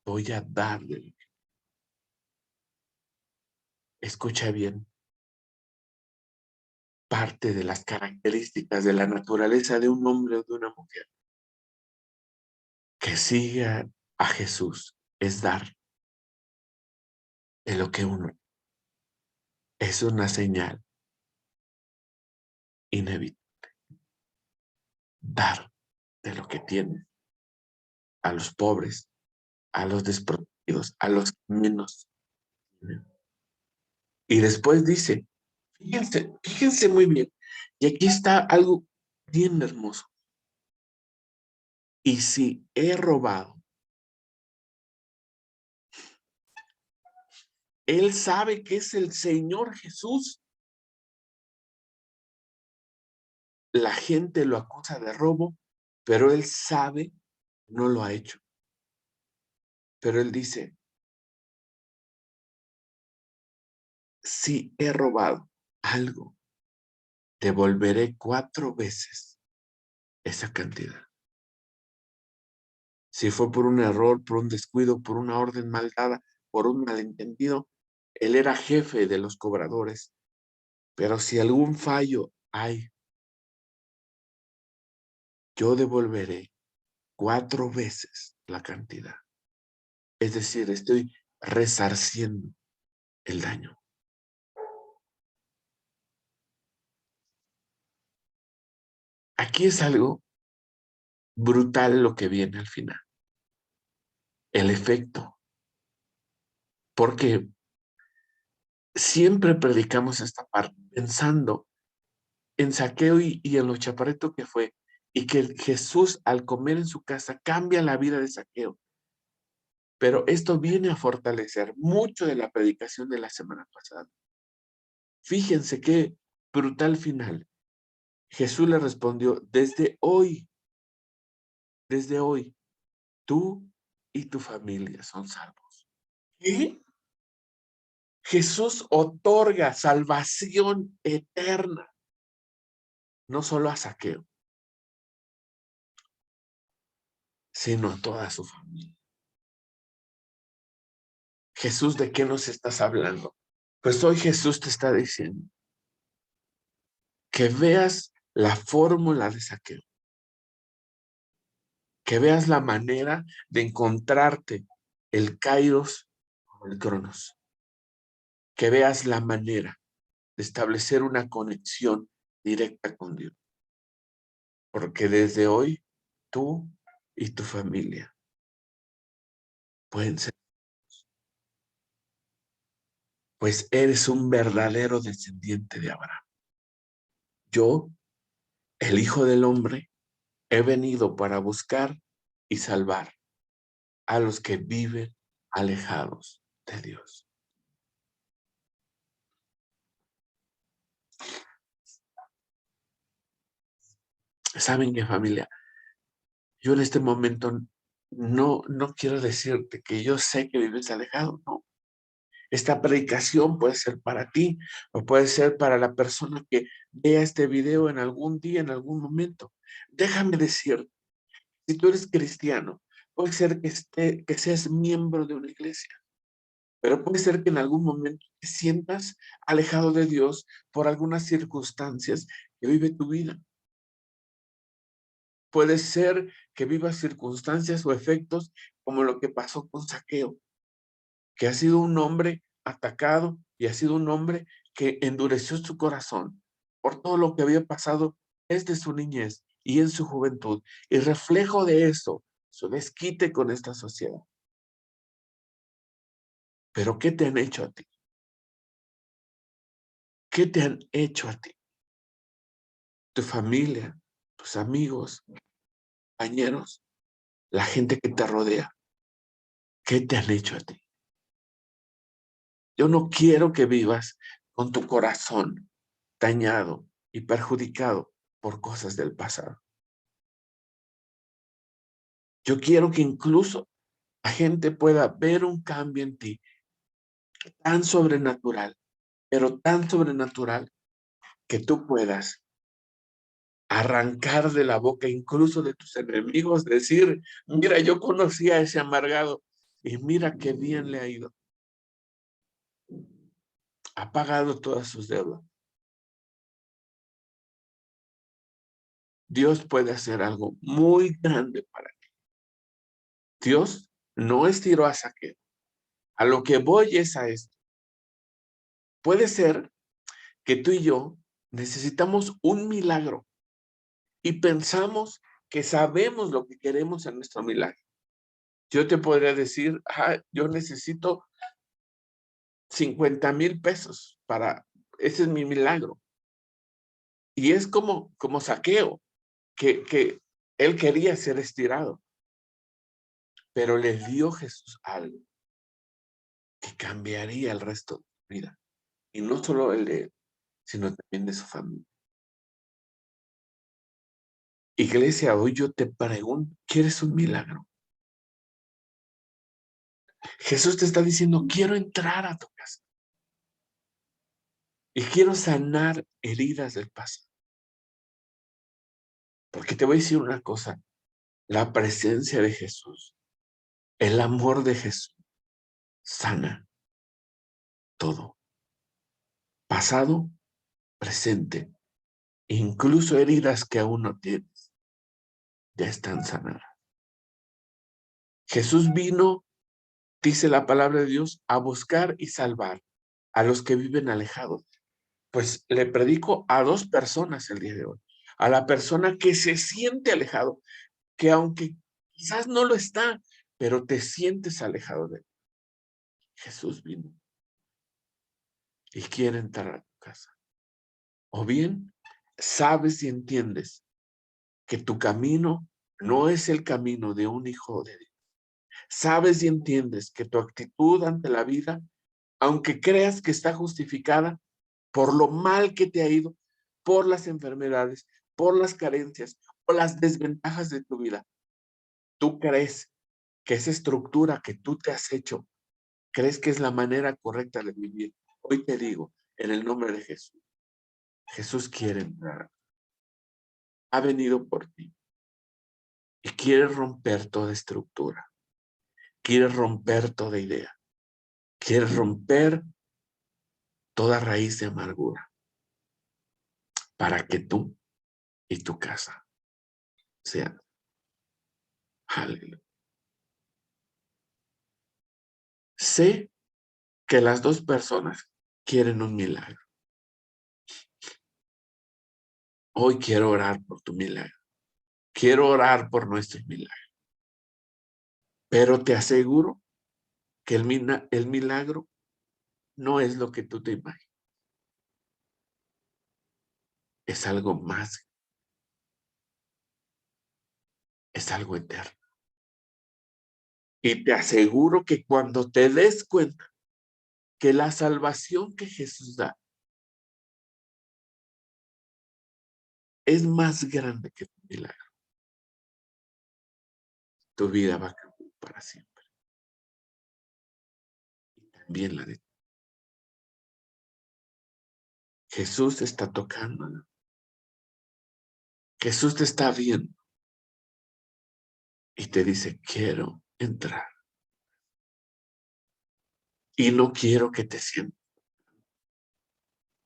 S1: Voy a dar de lo que. Escucha bien. Parte de las características de la naturaleza de un hombre o de una mujer que siga a Jesús es dar de lo que uno es una señal inevitable. Dar de lo que tiene a los pobres, a los desprotegidos, a los que menos tienen. Y después dice, fíjense muy bien, Y aquí está algo bien hermoso. Y si he robado, él sabe que es el Señor Jesús. La gente lo acusa de robo, pero él sabe, no lo ha hecho. Pero él dice, si he robado algo, devolveré 4 veces esa cantidad. Si fue por un error, por un descuido, por una orden mal dada, por un malentendido, él era jefe de los cobradores. Pero si algún fallo hay, yo devolveré 4 veces la cantidad. Es decir, estoy resarciendo el daño. Aquí es algo brutal lo que viene al final. El efecto. Porque siempre predicamos esta parte pensando en Zaqueo y en lo chaparrito que fue, y que Jesús al comer en su casa cambia la vida de Zaqueo. Pero esto viene a fortalecer mucho de la predicación de la semana pasada. Fíjense qué brutal final. Jesús le respondió, desde hoy, tú y tu familia son salvos. ¿Qué? Jesús otorga salvación eterna, no solo a Zaqueo, sino a toda su familia. Jesús, ¿de qué nos estás hablando? Pues hoy Jesús te está diciendo que veas la fórmula de Zaqueo, que veas la manera de encontrarte el Kairos o el Cronos, que veas la manera de establecer una conexión directa con Dios. Porque desde hoy tú y tu familia pueden ser, pues eres un verdadero descendiente de Abraham. Yo, el Hijo del Hombre, he venido para buscar y salvar a los que viven alejados de Dios. ¿Saben qué, familia? Yo en este momento no quiero decirte que yo sé que vives alejado, no. Esta predicación puede ser para ti o puede ser para la persona que vea este video en algún día, en algún momento. Déjame decir, si tú eres cristiano, puede ser que seas miembro de una iglesia, pero puede ser que en algún momento te sientas alejado de Dios por algunas circunstancias que vive tu vida. Puede ser que vivas circunstancias o efectos como lo que pasó con Zaqueo, que ha sido un hombre atacado y ha sido un hombre que endureció su corazón por todo lo que había pasado desde su niñez y en su juventud. Y reflejo de eso, su desquite con esta sociedad. Pero ¿qué te han hecho a ti? ¿Qué te han hecho a ti? Tu familia, tus amigos, compañeros, la gente que te rodea. ¿Qué te han hecho a ti? Yo no quiero que vivas con tu corazón dañado y perjudicado por cosas del pasado. Yo quiero que incluso la gente pueda ver un cambio en ti tan sobrenatural, pero tan sobrenatural que tú puedas arrancar de la boca incluso de tus enemigos, decir, mira, yo conocí a ese amargado y mira qué bien le ha ido. Ha pagado todas sus deudas. Dios puede hacer algo muy grande para ti. Dios no estiró a Zaqueo. A lo que voy es a esto. Puede ser que tú y yo necesitamos un milagro y pensamos que sabemos lo que queremos en nuestro milagro. Yo te podría decir, yo necesito 50,000 pesos ese es mi milagro. Y es como Zaqueo, que él quería ser estirado, pero le dio Jesús algo que cambiaría el resto de su vida. Y no solo el de él, sino también de su familia. Iglesia, hoy yo te pregunto, ¿quieres un milagro? Jesús te está diciendo, quiero entrar a tu casa. Y quiero sanar heridas del pasado. Porque te voy a decir una cosa, la presencia de Jesús, el amor de Jesús, sana todo. Pasado, presente, incluso heridas que aún no tienes, ya están sanadas. Jesús vino, dice la palabra de Dios, a buscar y salvar a los que viven alejados. Pues le predico a dos personas el día de hoy. A la persona que se siente alejado, que aunque quizás no lo está, pero te sientes alejado de él. Jesús vino y quiere entrar a tu casa. O bien, sabes y entiendes que tu camino no es el camino de un hijo de Dios. Sabes y entiendes que tu actitud ante la vida, aunque creas que está justificada por lo mal que te ha ido, por las enfermedades, por las carencias o las desventajas de tu vida, tú crees que esa estructura que tú te has hecho, crees que es la manera correcta de vivir. Hoy te digo, en el nombre de Jesús, Jesús quiere entrar. Ha venido por ti y quiere romper toda estructura. Quiere romper toda idea. Quiere romper toda raíz de amargura para que tú y tu casa sean. Aleluya. Sé que las dos personas quieren un milagro. Hoy quiero orar por tu milagro. Quiero orar por nuestro milagro. Pero te aseguro que el milagro no es lo que tú te imaginas. Es algo más. Es algo eterno. Y te aseguro que cuando te des cuenta que la salvación que Jesús da es más grande que tu milagro, tu vida va a cambiar para siempre. Y también la de ti. Jesús te está tocando. Jesús te está viendo y te dice, quiero entrar. Y no quiero que te sientas.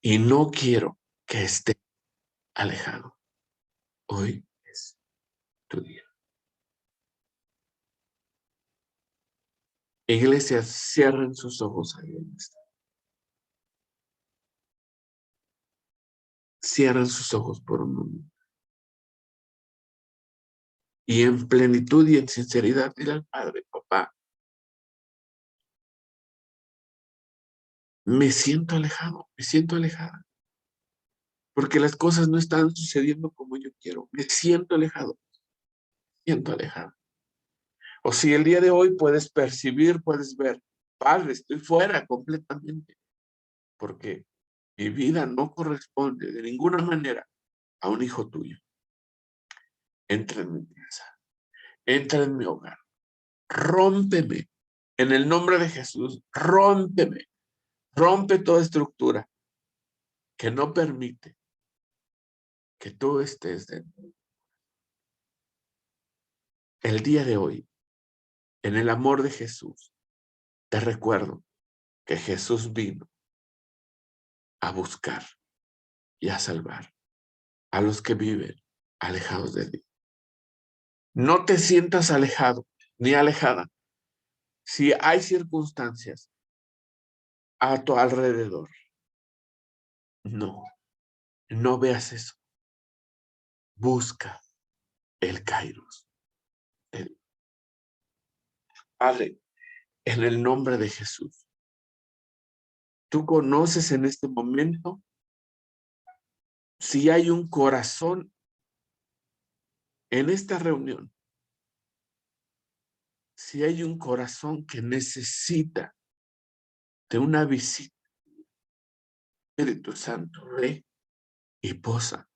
S1: Y no quiero que esté alejado. Hoy es tu día. Iglesias, cierren sus ojos ahí donde están. Cierren sus ojos por un momento. Y en plenitud y en sinceridad, dile al Padre, papá, me siento alejado, me siento alejada. Porque las cosas no están sucediendo como yo quiero. Me siento alejado, siento alejado. O si el día de hoy puedes percibir, puedes ver, Padre, estoy fuera completamente. Porque mi vida no corresponde de ninguna manera a un hijo tuyo. Entra en mi casa, entra en mi hogar, rómpeme. En el nombre de Jesús, rómpeme. Rompe toda estructura que no permite que tú estés dentro. El día de hoy, en el amor de Jesús, te recuerdo que Jesús vino a buscar y a salvar a los que viven alejados de ti. No te sientas alejado ni alejada. Si hay circunstancias a tu alrededor, no veas eso. Busca el Kairos. Padre, en el nombre de Jesús, tú conoces en este momento si hay un corazón en esta reunión, si hay un corazón que necesita de una visita, Espíritu Santo, ve y posa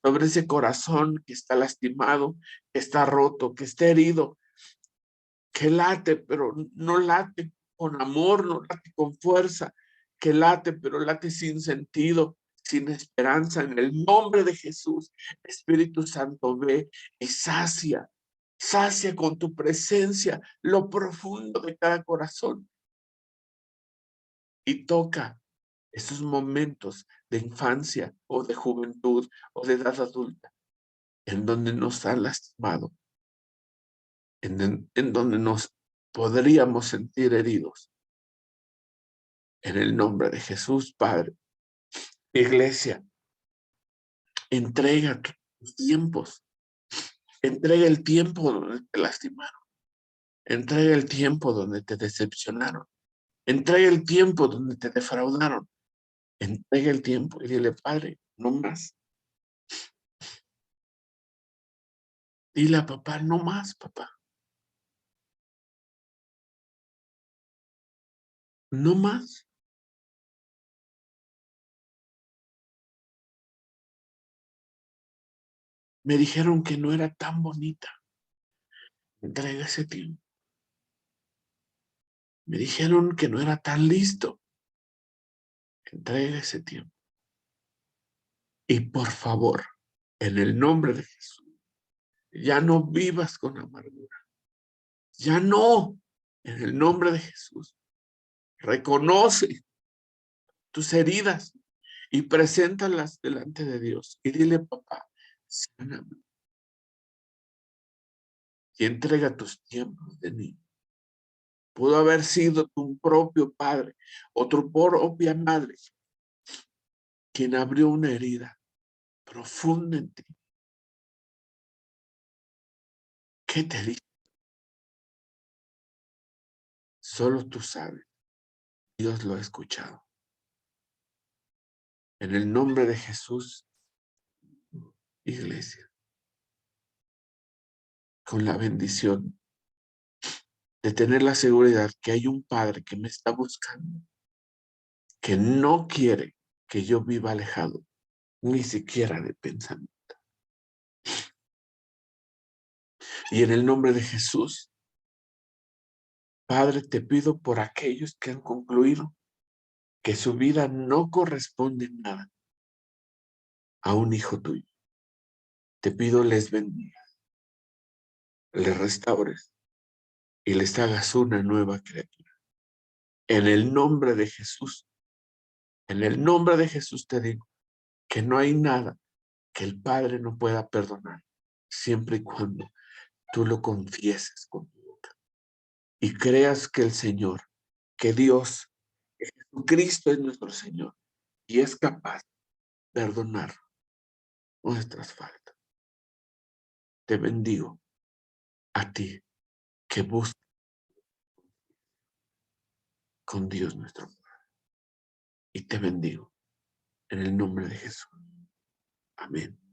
S1: sobre ese corazón que está lastimado, que está roto, que está herido, que late, pero no late con amor, no late con fuerza, que late, pero late sin sentido, sin esperanza. En el nombre de Jesús, Espíritu Santo, ve y sacia con tu presencia lo profundo de cada corazón y toca esos momentos de infancia o de juventud o de edad adulta en donde nos han lastimado, en donde nos podríamos sentir heridos. En el nombre de Jesús, Padre. Iglesia, entrega tus tiempos. Entrega el tiempo donde te lastimaron. Entrega el tiempo donde te decepcionaron. Entrega el tiempo donde te defraudaron. Entrega el tiempo y dile, Padre, no más. Dile a papá, no más, papá. No más. Me dijeron que no era tan bonita. Entrega ese tiempo. Me dijeron que no era tan listo. Entrega ese tiempo. Y por favor, en el nombre de Jesús, ya no vivas con amargura. Ya no. En el nombre de Jesús. Reconoce tus heridas y preséntalas delante de Dios. Y dile, papá, sáname. Y entrega tus tiempos de niño. Pudo haber sido tu propio padre o tu propia madre quien abrió una herida profunda en ti. ¿Qué te dice? Solo tú sabes. Dios lo ha escuchado. En el nombre de Jesús, iglesia, con la bendición de tener la seguridad que hay un Padre que me está buscando, que no quiere que yo viva alejado, ni siquiera de pensamiento. Y en el nombre de Jesús, Padre, te pido por aquellos que han concluido que su vida no corresponde en nada a un hijo tuyo. Te pido les bendigas, les restaures y les hagas una nueva criatura. En el nombre de Jesús, en el nombre de Jesús te digo que no hay nada que el Padre no pueda perdonar, siempre y cuando tú lo confieses con tu boca y creas que el Señor, que Dios, que Jesucristo es nuestro Señor y es capaz de perdonar nuestras faltas. Te bendigo a ti que buscas con Dios nuestro Padre. Y te bendigo en el nombre de Jesús. Amén.